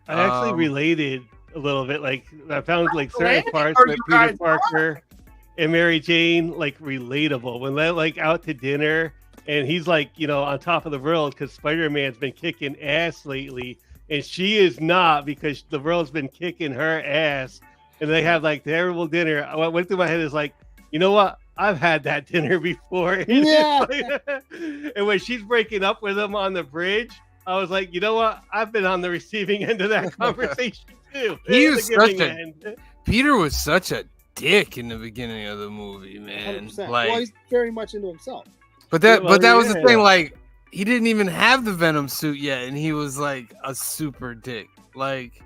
I actually Um, related a little bit. Like I found like certain Related, parts or with you Peter guys Parker and Mary Jane like relatable. When they're like out to dinner and he's like, on top of the world because Spider-Man's been kicking ass lately, and she is not because the world's been kicking her ass. And they have like terrible dinner. What went through my head is like, you know what? I've had that dinner before. Yeah. And when she's breaking up with him on the bridge, I was like, you know what? I've been on the receiving end of that conversation too. He The was giving such a- end. Peter was such a dick in the beginning of the movie, man. 100%. Like, Well, he's very much into himself. but that Well, was the yeah. thing. Like, he didn't even have the Venom suit yet, and he was like a super dick. Like,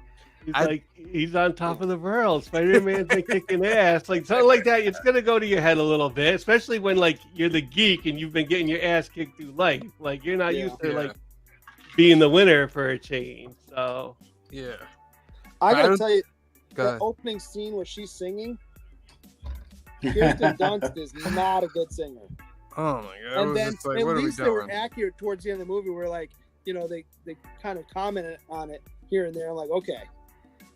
He's on top of the world. Spider-Man's been kicking ass. Like something like that, it's gonna go to your head a little bit, especially when like you're the geek and you've been getting your ass kicked through life. Like you're not Yeah. used to Yeah. like being the winner for a change. So yeah. I I gotta don't- tell you, Go the ahead. opening scene where she's singing, Kirsten Dunst is not a good singer. Oh my god! I And was then just like, at what are we least they were doing? accurate towards the end of the movie, where like they kind of commented on it here and there. I'm like, okay.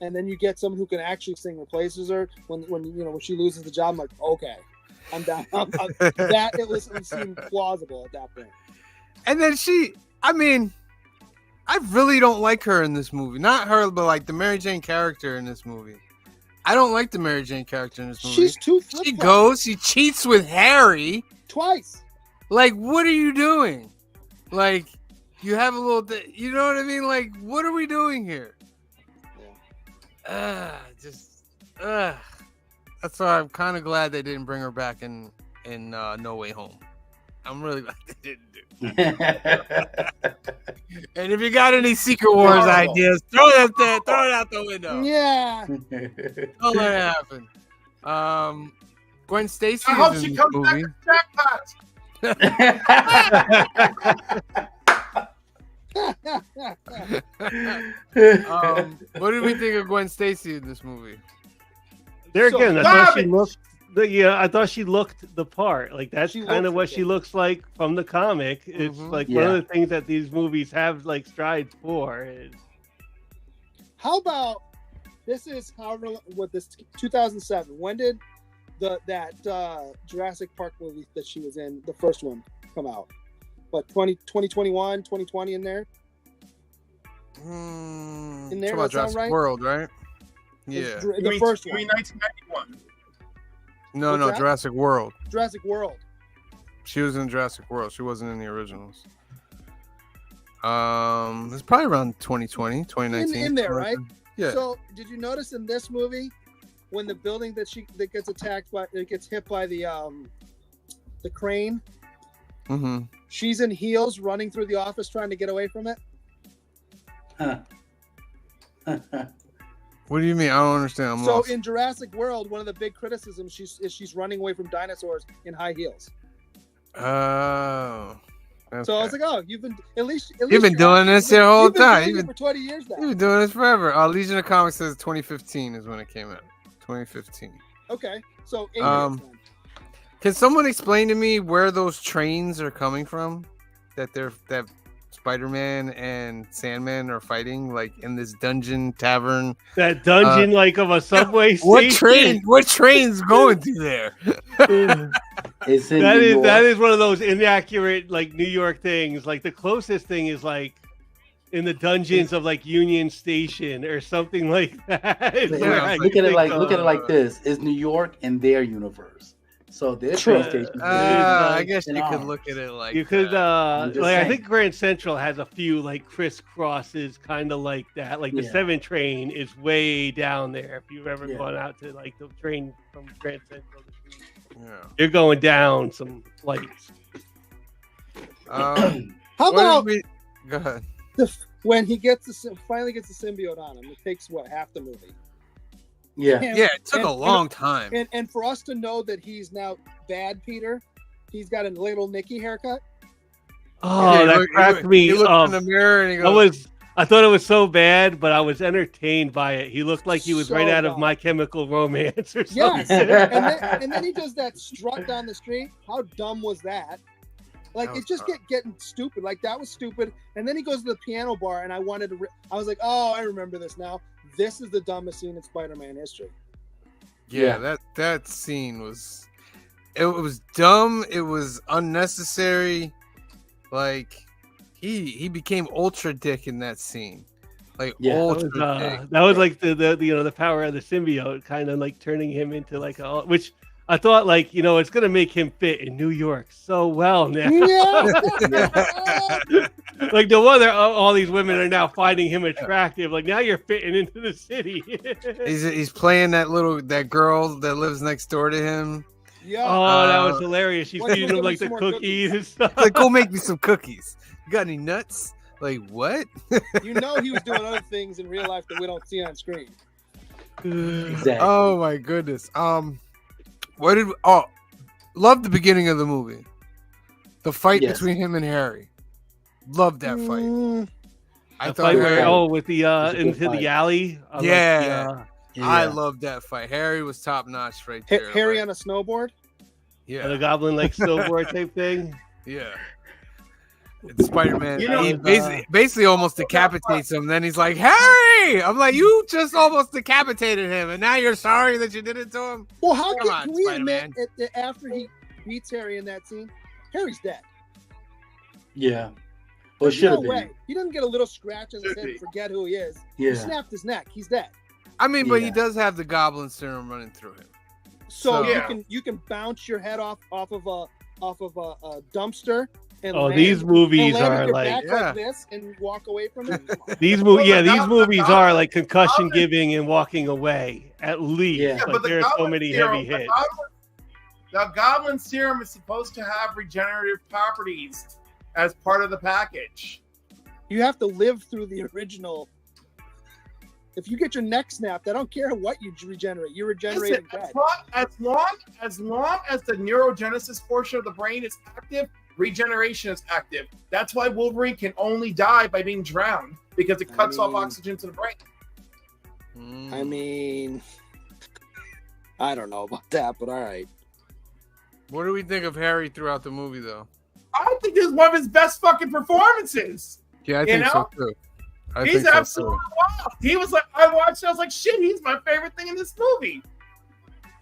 And then you get someone who can actually sing replaces her when she loses the job. I'm like, okay, I'm down. That it seemed plausible at that point. And then I really don't like her in this movie. Not her, but like the Mary Jane character in this movie. I don't like the Mary Jane character in this movie. She's too She flip-flop. goes, she cheats with Harry. Twice. Like, what are you doing? Like, you have a little, you know what I mean? Like, what are we doing here? That's why I'm kind of glad they didn't bring her back in No Way Home. I'm really glad they didn't do. And if you got any Secret Wars Horrible. ideas, throw it out the window. Yeah. Don't let it happen. Gwen Stacy I hope is in she this comes back movie. to jackpot. What did we think of Gwen Stacy in this movie? there So again, I thought she garbage. looked. I thought she looked the part. Like that's She kind of looks what the she part. looks like from the comic. It's Mhm. like one Yeah. of the things that these movies have like strides for is How about this? Is however what this 2007. When did that Jurassic Park movie that she was in, the first one, come out? What 2021, 2020 in there? In there, talking about that sound Jurassic right? World, right? Yeah. It's You the mean- first you one, mean 1991. No, What's no, that? Jurassic World. Jurassic World. She was in Jurassic World. She wasn't in the originals. It's probably around 2020, 2019. In there, right? Yeah. So, did you notice in this movie when the building that gets attacked by, it gets hit by the crane? Mm-hmm. She's in heels, running through the office, trying to get away from it. What do you mean? I don't understand. I'm So lost. in Jurassic World, one of the big criticisms is she's running away from dinosaurs in high heels. Oh. So I was like, oh, you've been at least You've been doing this your whole time. You've been for 20 years now. You've been doing this forever. Legion of Comics says 2015 is when it came out. 2015. Okay, so 8 years then. Can someone explain to me where those trains are coming from? That Spider-Man and Sandman are fighting, like in this dungeon tavern. That dungeon, like of a subway station. What train's going through there? It's in That New is York. that is one of those inaccurate like New York things. Like the closest thing is like in the dungeons of like Union Station or something like that. Is where I Look at it think like of. look at it like this. It's New York and their universe. So their train station. I guess you could look at it like You could I'm just like I saying. think Grand Central has a few like crisscrosses kind of like that. Like the Yeah. 7 train is way down there. If you've ever Yeah. gone out to like the train from Grand Central, Yeah. you're going down some flights. How what about did we- Go ahead. when he finally gets the symbiote on him? It takes what, half the movie? Yeah. And- Yeah, it took and- a long time. And for us to know that he's now bad Peter, he's got a little Nicky haircut. Oh, Yeah, that cracked me He looked up. in the mirror and he goes, I thought it was so bad, but I was entertained by it. He looked like he was So right out of dumb. My Chemical Romance or something. Yes, and then he does that strut down the street. How dumb was that? Like That it was just getting stupid. Like that was stupid. And then he goes to the piano bar, and I wanted to. I was like, oh, I remember this now. This is the dumbest scene in Spider-Man history. Yeah, that scene was dumb. It was unnecessary. Like he became ultra dick in that scene. Like Yeah, ultra dick. That was like the power of the symbiote, kind of like turning him into like which I thought like it's gonna make him fit in New York so well now. Yeah. Like no wonder all these women are now finding him attractive. Like now you're fitting into the city. He's playing that girl that lives next door to him. Yeah. Oh, that was hilarious. She's Like, feeding give him me like the some more cookies and stuff. Like, go make me some cookies. You got any nuts? Like what? You know he was doing other things in real life that we don't see on screen. Exactly. Oh my goodness. Love the beginning of the movie. The fight Yes. between him and Harry. Love that fight. I The thought fight where, Harry, with the a good into fight. the alley. I like Yeah. Yeah. I loved that fight. Harry was top notch right there. Harry like, on a snowboard. the yeah, goblin like snowboard type thing. yeah. And Spider-Man, You know, he basically almost decapitates him. Then he's like, "Harry!" I'm like, "You just almost decapitated him, and now you're sorry that you did it to him." Well, how Come on, can we admit Spider-Man. that after he beats Harry in that scene, Harry's dead? Yeah. Well, it There's should no have way. been. He doesn't get a little scratch on his Should head be. and forget who he is. He Yeah. snapped his neck. He's dead. I mean, but he Yeah. does have the Goblin serum running through him. So So- you can bounce your head off of a dumpster and Oh, land, these movies and land on are your like back Yeah. like this and walk away from it. these movies are like concussion giving and walking away at least. Yeah. Like, but the there's so Goblin many serum, heavy hits. The Goblin serum is supposed to have regenerative properties as part of the package. You have to live through the original. If you get your neck snapped, I don't care what you regenerate. You're regenerating Listen, dead. as long as the neurogenesis portion of the brain is active, regeneration is active. That's why Wolverine can only die by being drowned, because it cuts off mean- oxygen to the brain. I mean, I don't know about that, but all right. What do we think of Harry throughout the movie, though? I think this is one of his best fucking performances. Yeah, I You think so know? too. I He's think so, too. absolutely wild. He was like, I watched it, I was like, shit, he's my favorite thing in this movie.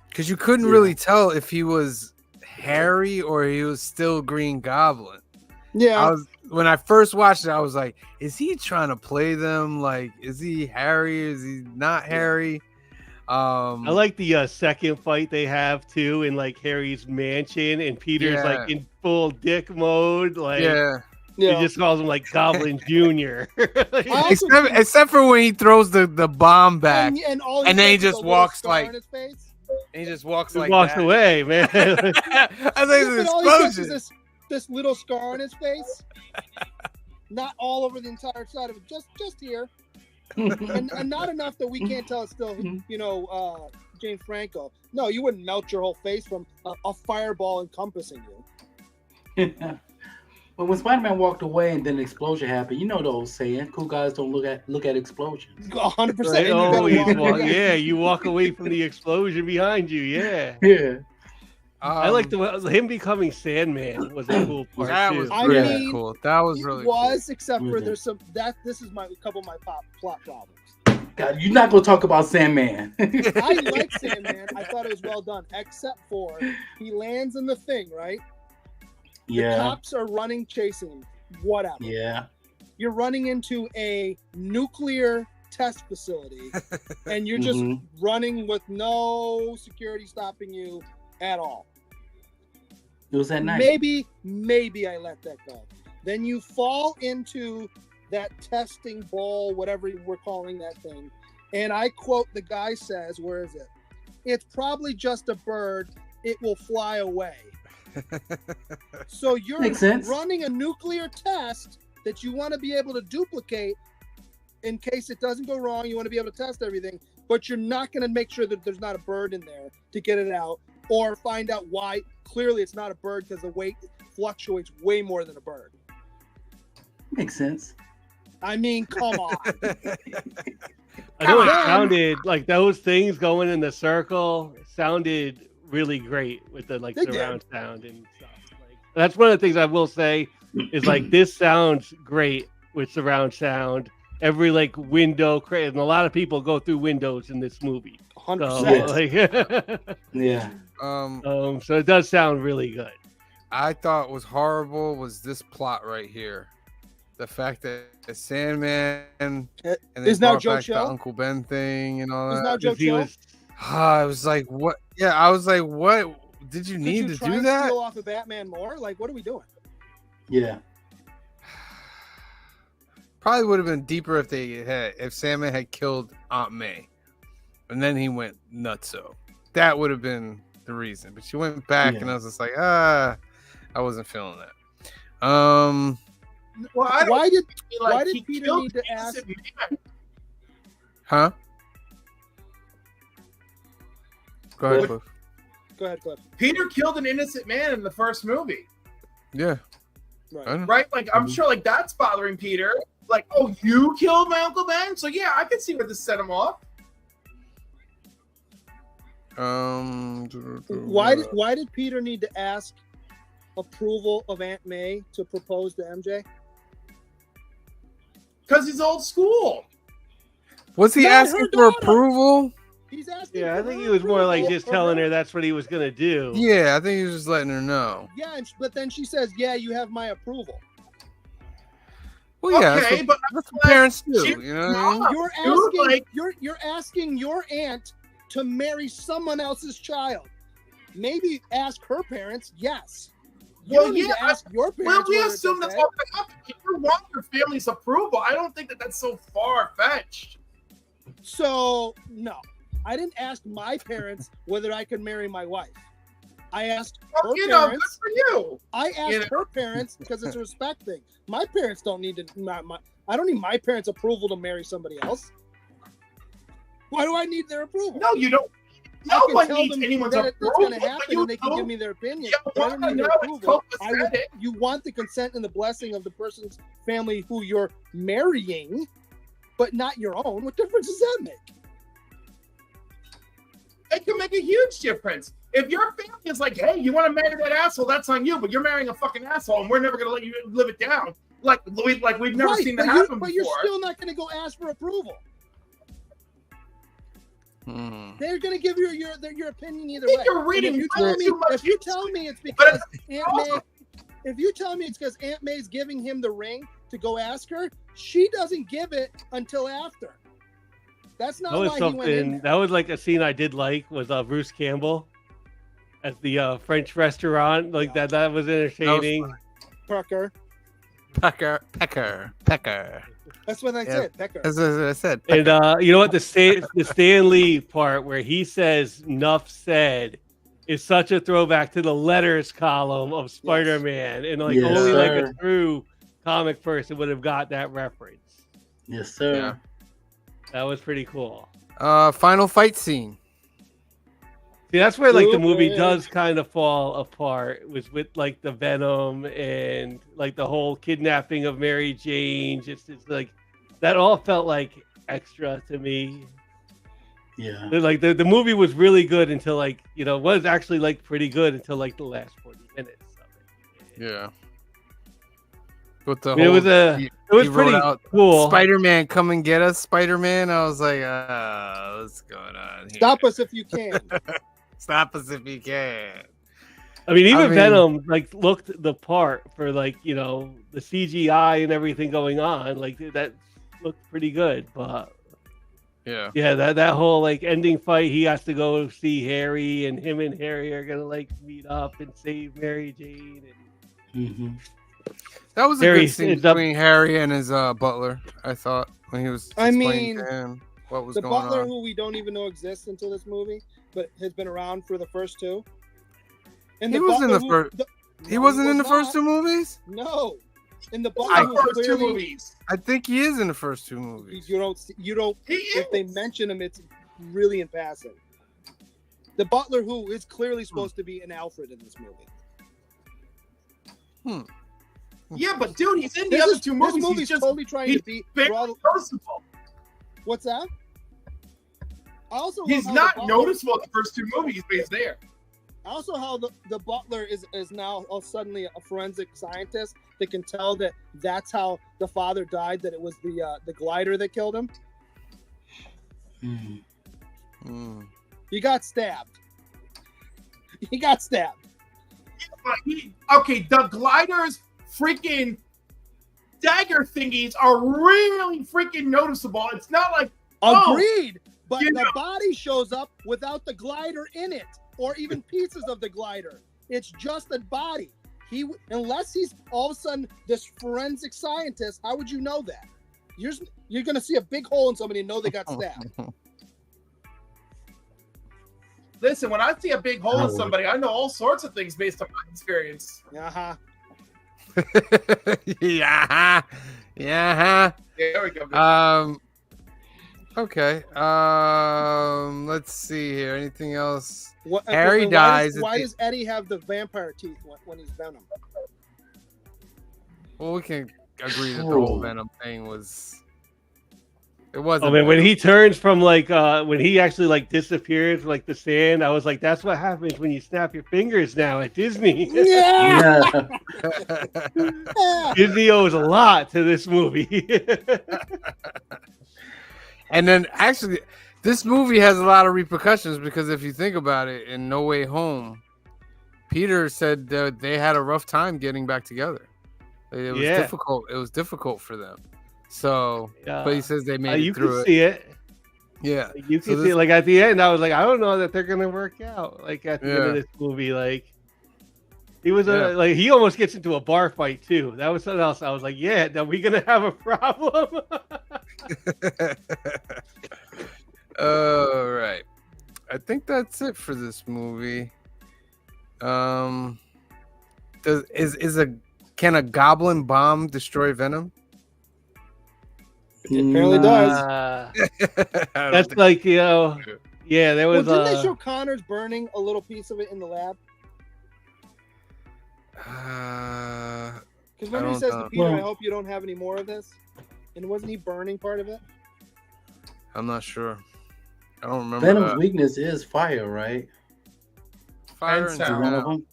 Because you couldn't Yeah. really tell if he was Harry or he was still Green Goblin. Yeah, When I first watched it, I was like, is he trying to play them? Like, is he Harry? Is he not Harry? I like the second fight they have too in like Harry's mansion, and Peter's Yeah. like in full dick mode. Like yeah. he yeah. just calls him like Goblin Junior. I also Except for when he throws the bomb back. and all and then he gets is a just little walks scar like- on his face. And he just walks He like walks that. away, man. I think Yeah, it's but an all he gets is explosion. this little scar on his face. Not all over the entire side of it, just here, and not enough that we can't tell it's still, James Franco. No, you wouldn't melt your whole face from a fireball encompassing you. But when Spider-Man walked away and then an explosion happened, you know the old saying, "Cool guys don't look at explosions." 100%. Right? And you gotta Always walk- yeah, you walk away from the explosion behind you. Yeah. Yeah. I like him becoming Sandman was a cool part That too. was I really mean, cool. That was It really was, except for Mhm. there's some that this is my couple of my plot problems. God, you're not gonna talk about Sandman. I like Sandman. I thought it was well done, except for he lands in the thing, right? The Yeah. cops are running, chasing him. Whatever. Yeah. You're running into a nuclear test facility, and you're just Mhm. running with no security stopping you at all. It was at night. Maybe I let that go. Then you fall into that testing ball, whatever we're calling that thing. And I quote, the guy says, where is it? It's probably just a bird. It will fly away. So you're Makes sense. running a nuclear test that you want to be able to duplicate in case it doesn't go wrong. You want to be able to test everything, but you're not going to make sure that there's not a bird in there to get it out, or find out why clearly it's not a bird because the weight fluctuates way more than a bird. Makes sense. I mean, come on. I know it Come on. sounded like those things going in the circle sounded really great with the They did. surround sound and stuff. Like, that's one of the things I will say is like this sounds great with surround sound. Every like window, and a lot of people go through windows in this movie. 100%. So, like, Yeah. so it does sound really good. I thought was horrible was this plot right here. The fact that the Sandman and they Is now brought Joe back the Chill? Uncle Ben thing and all Is that. now Joe Because he Chill? was- I was like, what? Yeah, I was like, what? Did you Could need you to try do and that? steal off of Batman more? Like, what are we doing? Yeah. Probably would have been deeper if Sandman had killed Aunt May, and then he went nutso. That would have been the reason. But she went back, and I was just like, I wasn't feeling that. Well, I don't Why did feel like why did he Peter killed need to the ask? innocent man. Huh? Go ahead, What- Cliff. Go ahead, Cliff. Peter killed an innocent man in the first movie, Yeah. Right. I know. right? Like, I'm sure, like, that's bothering Peter. Like, oh, you killed my Uncle Ben? So, yeah, I can see where this set him off. Why did Peter need to ask approval of Aunt May to propose to MJ? Because he's old school. Was he Not asking her for daughter. approval? He's asking. Yeah, I for think her he was more like approval just for telling her that's what he was gonna do. Yeah, I think he was just letting her know. Yeah, but then she says, "Yeah, you have my approval." Well, yeah, Okay, that's but what parents do. she- You know what I mean? No. You're Dude, asking. like- You're asking your aunt to marry someone else's child. Maybe ask her parents. Yes. You Well, don't need yeah, to ask your parents. Well, we whether it's assume that's okay. all that happened. If you want your family's approval, I don't think that that's so far-fetched. So no, I didn't ask my parents whether I could marry my wife. I asked her Well, you know, good parents. for you. I asked you know. her parents because it's a respect thing. My parents don't need to. I don't need my parents' approval to marry somebody else. Why do I need their approval? No, you don't. I No can one tell needs them anyone's that it's approval. going to happen, but you and they can know- give me their opinion. Yeah, I don't need their no, it's approval. copacetic. You want the consent and the blessing of the person's family who you're marrying, but not your own. What difference does that make? It can make a huge difference. If your family is like, hey, you want to marry that asshole, that's on you, but you're marrying a fucking asshole, and we're never going to let you live it down. Like we've never Right, seen that but you- happen but before. you're still not going to go ask for approval. Hmm. They're going to give you your opinion either I think way. you're And reading if you way tell me, too much if you into tell it. me it's But because it's Aunt May, also- if you tell me it's because Aunt May's giving him the ring to go ask her, she doesn't give it until after. That's not That was why he went in something. there. That was like a scene I did like was Bruce Campbell at the French restaurant. Like Yeah. that was entertaining. Pecker. Pecker. That's what I Yeah. said. Pecker. That's what I said. And you know what, the Stan Lee part where he says "Nuff said" is such a throwback to the letters column of Spider-Man, and like Yes, only like a sir. true comic person would have got that reference. Yes, sir. Yeah. That was pretty cool. Final fight scene. See, that's where like the movie Super. does kind of fall apart. Was with like the Venom and like the whole kidnapping of Mary Jane. It's like that all felt like extra to me. Yeah. Like the movie was really good until like was actually like pretty good until like the last 40 minutes of it. Yeah. With the I mean, whole, it was wrote pretty out, cool. Spider-Man, come and get us, Spider-Man. I was like, what's going on here? Stop us if you can. Stop us if you can. I mean, even I mean- Venom like looked the part for like the CGI and everything going on. Like that looked pretty good, but Yeah. yeah, that whole like ending fight, he has to go see Harry, and him and Harry are gonna like meet up and save Mary Jane. And Hmm. That was a Harry good scene stands up- between Harry and his butler, I thought, when he was I explaining mean, to him what was The going butler, on. who we don't even know exists until this movie, but has been around for the first two. And He the was in butler the who- first. the- He no, wasn't in the was first not. two movies? No. And the The butler who first two clearly movies. I think he is in the first two movies. you don't. He If they is. mention him, it's really in passing. The butler who is clearly supposed to be an Alfred in this movie. Yeah, but dude, he's in the This other is two this movies. movie's He's just totally trying to he's be. very Broad- noticeable. What's that? I also He's love how not the butler- noticeable in the first two movies, but he's there. Also, how the butler is now suddenly a forensic scientist that can tell that that's how the father died. That it was the glider that killed him. Mm. Mm. He got stabbed. He got stabbed. Okay, the glider's freaking dagger thingies are really freaking noticeable. It's not like Agreed. But you the know- body shows up without the glider in it, or even pieces of the glider. It's just the body. Unless he's all of a sudden this forensic scientist, how would you know that? You're gonna see a big hole in somebody and know they got stabbed. listen, when I see a big hole in Oh. somebody, I know all sorts of things based on my experience. Uh-huh. Yeah. Yeah. There we go. Okay. Let's see here. Anything else? Harry Why dies at Why the- does Eddie have the vampire teeth when he's Venom? Well, we can agree that the whole Oh. Venom thing was. It wasn't. Oh man, when Venom. he turns from like when he actually like disappears like the sand, I was like, that's what happens when you snap your fingers now at Disney. Yeah. Yeah. Disney owes a lot to this movie. And then actually, this movie has a lot of repercussions because if you think about it, in No Way Home, Peter said that they had a rough time getting back together. It was Yeah. difficult. It was difficult for them. So, Yeah. but he says they made You it through can it. see it. Yeah. You So can see this- it. Like at the end, I was like, I don't know that they're gonna work out. Like at the end Yeah. of this movie, like he was Yeah. like he almost gets into a bar fight too. That was something else. I was like, yeah, are we gonna have a problem? All right. I think that's it for this movie. Can a goblin bomb destroy Venom? It apparently does. That's like yeah. There Well, was didn't they show Connors burning a little piece of it in the lab? Because remember he don't says know. to Peter, Well- "I hope you don't have any more of this." And wasn't he burning part of it? I'm not sure. I don't remember Venom's that. weakness is fire, right? Fire And and sound. One of sound.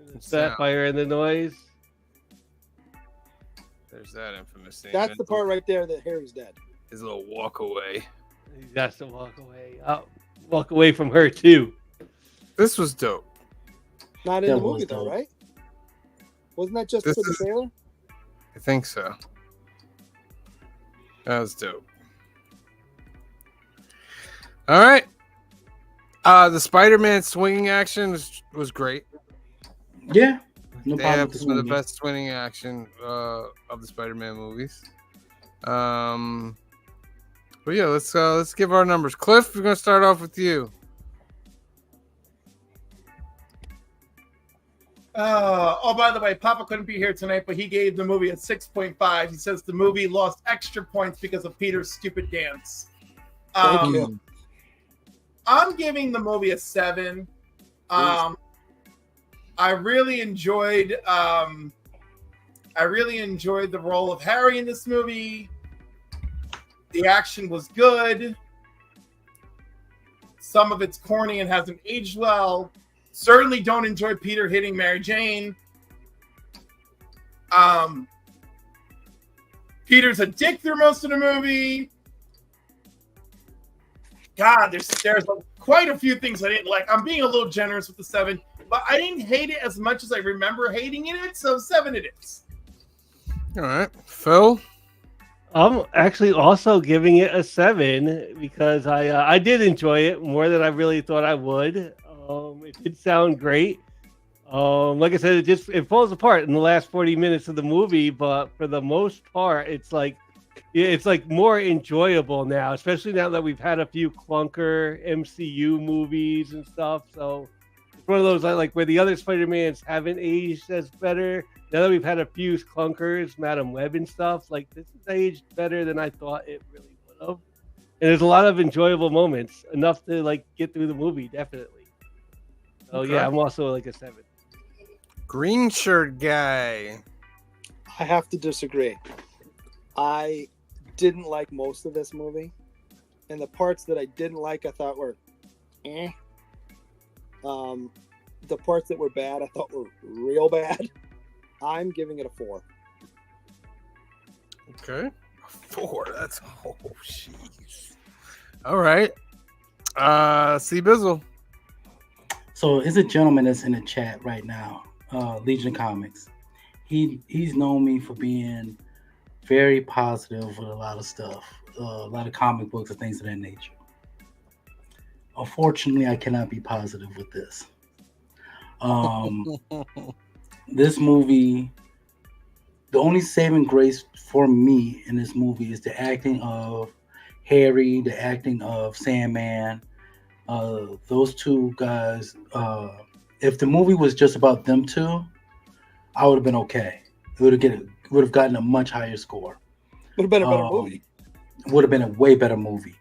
them. Sapphire and the noise. There's that infamous scene. That's the part right there that Harry's dead. His little walk away. He has to walk away. Walk away from her too. This was dope. Not in That the was movie though, dope. right? Wasn't that just This for the is- trailer? I think so. That was dope. All right. The Spider-Man swinging action was great. Yeah. No They problem have with this some of the movie. best swinging action of the Spider-Man movies. But yeah, let's give our numbers. Cliff, we're gonna start off with you. By the way, Papa couldn't be here tonight, but he gave the movie a 6.5. He says the movie lost extra points because of Peter's stupid dance. Thank you. I'm giving the movie a 7 I really enjoyed the role of Harry in this movie. The action was good. Some of it's corny and hasn't aged well. Certainly don't enjoy Peter hitting Mary Jane. Peter's a dick through most of the movie. God, there's quite a few things I didn't like. I'm being a little generous with the 7, but I didn't hate it as much as I remember hating it, so 7 it is. All right, Phil. I'm actually also giving it a 7 because I did enjoy it more than I really thought I would. It did sound great. Like I said, it falls apart in the last 40 minutes of the movie, but for the most part, it's like more enjoyable now, especially now that we've had a few clunker MCU movies and stuff. So it's one of those like where the other Spider-Mans haven't aged as better. Now that we've had a few clunkers, Madam Web and stuff, like this has aged better than I thought it really would have. And there's a lot of enjoyable moments, enough to like get through the movie, definitely. So yeah, I'm also like a 7. Green shirt guy. I have to disagree. I didn't like most of this movie, and the parts that I didn't like, I thought were, eh. The parts that were bad, I thought were real bad. I'm giving it a 4. Okay, a 4. That's jeez. All right. C Bizzle. So it's a gentleman that's in the chat right now, Legion Comics. He's known me for being very positive with a lot of stuff, a lot of comic books and things of that nature. Unfortunately, I cannot be positive with this. This movie, the only saving grace for me in this movie is the acting of Harry, the acting of Sandman. Those two guys, if the movie was just about them two, I would have been okay. It would have gotten a much higher score. Would have been a better movie. Would have been a way better movie.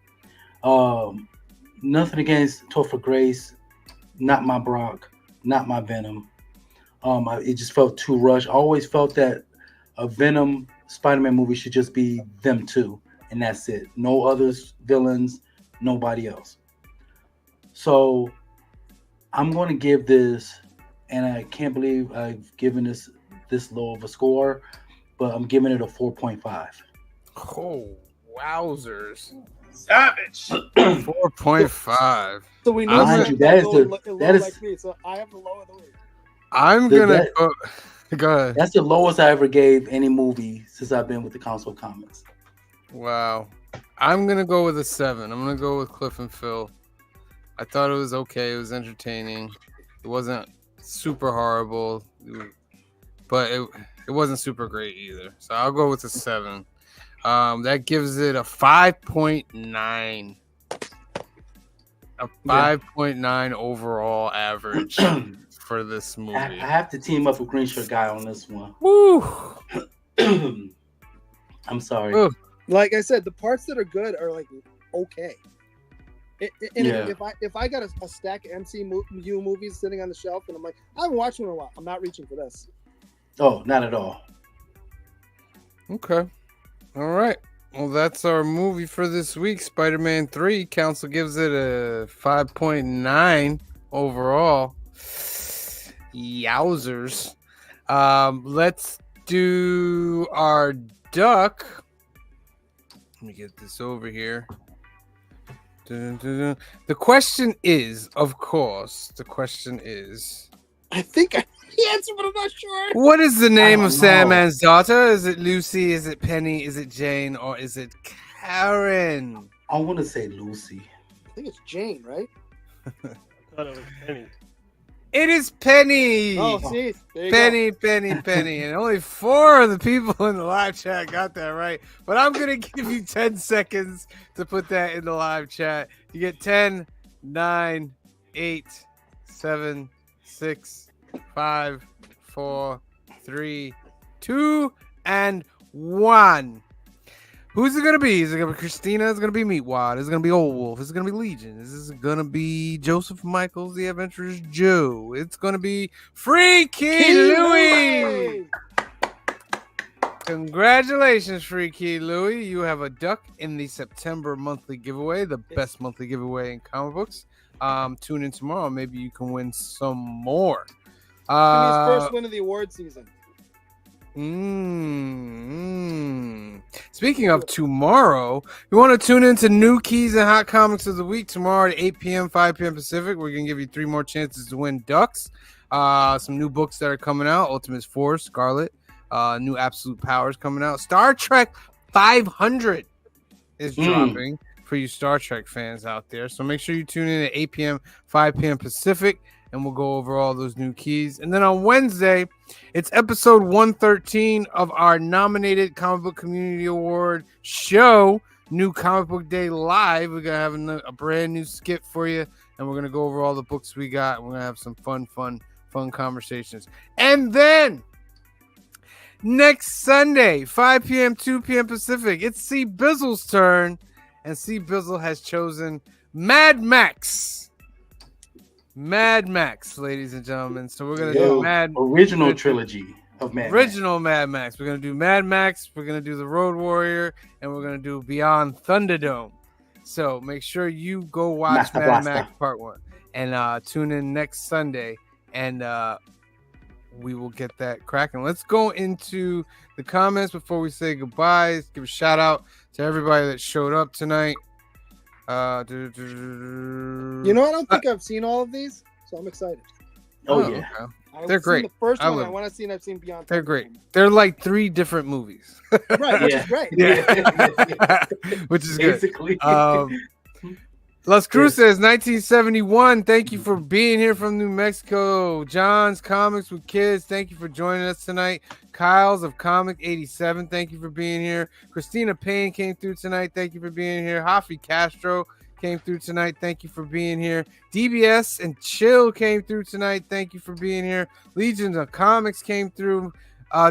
Nothing against Topher Grace, not my Brock, not my Venom. It just felt too rushed. I always felt that a Venom Spider-Man movie should just be them two, and that's it. No other villains, nobody else. So I'm going to give this, and I can't believe I've given this low of a score, but I'm giving it a 4.5. Oh, wowzers. Savage. 4.5. So we know Mind that you, that is like me, so I have the low of the week. I'm going to go ahead. That's the lowest I ever gave any movie since I've been with the Council of Comics. Wow. I'm going to go with a 7. I'm going to go with Cliff and Phil. I thought it was okay. It was entertaining. It wasn't super horrible, but it wasn't super great either. So I'll go with a 7. That gives it a 5.9. A 5.9 overall average for this movie. I have to team up with Green Shirt Guy on this one. Woo! I'm sorry. Ooh. Like I said, the parts that are good are like okay. If I got a stack of MCU movies sitting on the shelf and I'm like, I haven't watched one in a while, I'm not reaching for this. Oh, not at all. Okay. All right. Well, that's our movie for this week. Spider-Man 3. Council gives it a 5.9 overall. Yowzers. Let's do our duck. Let me get this over here. The question is, of course, I think I know the answer, but I'm not sure. what is the name of know. Sandman's daughter? Is it Lucy? Is it Penny? Is it Jane? Or is it Karen? I want to say Lucy. I think it's Jane, right? I thought it was Penny. It is Penny. Oh, see, there you Penny, Penny, Penny. And only 4 of the people in the live chat got that right. But I'm going to give you 10 seconds to put that in the live chat. You get 10, 9, 8, 7, 6, 5, 4, 3, 2, and 1. Who's it gonna be? Is it gonna be Christina? Is it gonna be Meatwad? Is it gonna be Old Wolf? Is it gonna be Legion? Is it gonna be Joseph Michaels, the Adventurous Joe? It's gonna be Freaky Louie. Congratulations, Freaky Louie. You have a duck in the September monthly giveaway, the best monthly giveaway in comic books. Tune in tomorrow. Maybe you can win some more. His first win of the award season. Speaking of tomorrow, you want to tune into New Keys and Hot Comics of the Week tomorrow at 8 p.m., 5 p.m. Pacific. We're going to give you 3 more chances to win ducks. Some new books that are coming out. Ultimate Force, Scarlet. New Absolute Powers coming out. Star Trek 500 is dropping for you Star Trek fans out there. So make sure you tune in at 8 p.m., 5 p.m. Pacific, and we'll go over all those new keys. And then on Wednesday, it's episode 113 of our nominated Comic Book Community Award show, New Comic Book Day Live. We're going to have a brand new skit for you, and we're going to go over all the books we got. We're going to have some fun conversations. And then next Sunday, 5 p.m., 2 p.m. Pacific, it's C. Bizzle's turn, and C. Bizzle has chosen Mad Max. Mad Max, ladies and gentlemen. So we're going to do original trilogy of Mad Max. Mad Max. We're going to do Mad Max. We're going to do The Road Warrior, and we're going to do Beyond Thunderdome. So make sure you go watch Mad Max Part 1 and tune in next Sunday, and we will get that cracking. Let's go into the comments before we say goodbye. Let's give a shout out to everybody that showed up tonight. I don't think I've seen all of these, so I'm excited. Okay. They're great. The first one I want to see, and I've seen Beyond. They're great. They're like 3 different movies. Right, which is great. Which is basically good. Las Cruces, 1971. Thank you for being here from New Mexico. John's Comics with Kids. Thank you for joining us tonight. Kyle's of Comic 87. Thank you for being here. Christina Payne came through tonight. Thank you for being here. Hafi Castro came through tonight. Thank you for being here. DBS and Chill came through tonight. Thank you for being here. Legions of Comics came through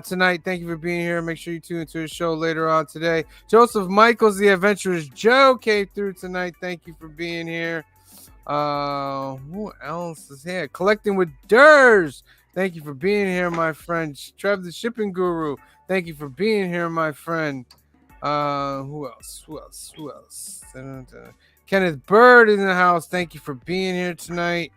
tonight. Thank you for being here. Make sure you tune into the show later on today. Joseph Michaels, the Adventurous Joe, came through tonight. Thank you for being here. Who else is here? Collecting with Durs. Thank you for being here, my friend. Trev, the Shipping Guru. Thank you for being here, my friend. Who else? Kenneth Bird in the house. Thank you for being here tonight.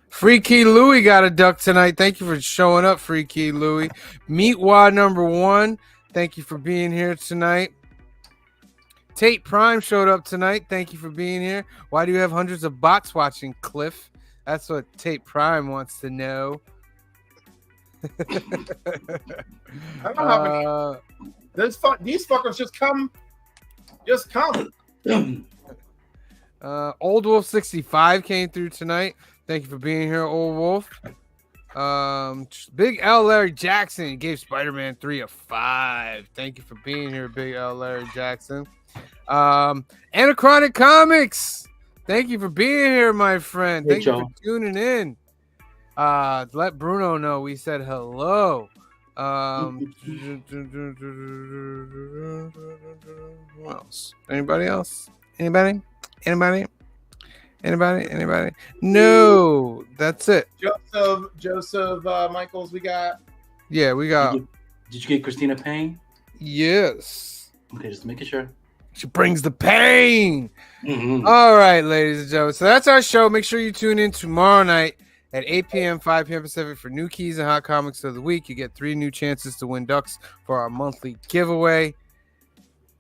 Freaky Louie got a duck tonight. Thank you for showing up, Freaky Louie. Meatwad #1. Thank you for being here tonight. Tate Prime showed up tonight. Thank you for being here. Why do you have hundreds of bots watching, Cliff? That's what Tate Prime wants to know. I don't know how many. These fuckers just come. Old Wolf 65 came through tonight. Thank you for being here, Old Wolf. Big L. Larry Jackson gave Spider-Man 3 a 5. Thank you for being here, Big L. Larry Jackson. Anachronic Comics. Thank you for being here, my friend. Thank you for tuning in. Let Bruno know we said hello. Who else? Anybody else? Anybody? No, that's it. Joseph Michaels, we got. Yeah, we got. Did you get Christina Payne? Yes. Okay, just making sure. She brings the pain. Mm-hmm. All right, ladies and gentlemen. So that's our show. Make sure you tune in tomorrow night at 8 p.m., 5 p.m. Pacific for New Keys and Hot Comics of the Week. You get 3 new chances to win ducks for our monthly giveaway.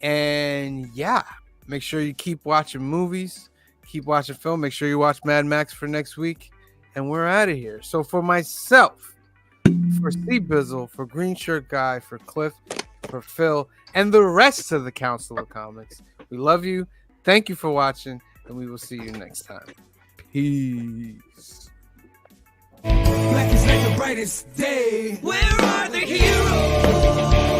And yeah, make sure you keep watching movies, keep watching film. Make sure you watch Mad Max for next week. And we're out of here. So for myself, for C Bizzle, for Green Shirt Guy, for Cliff, for Phil, and the rest of the Council of Comics, we love you. Thank you for watching, and we will see you next time. Peace. Black is like the brightest day. Where are the heroes?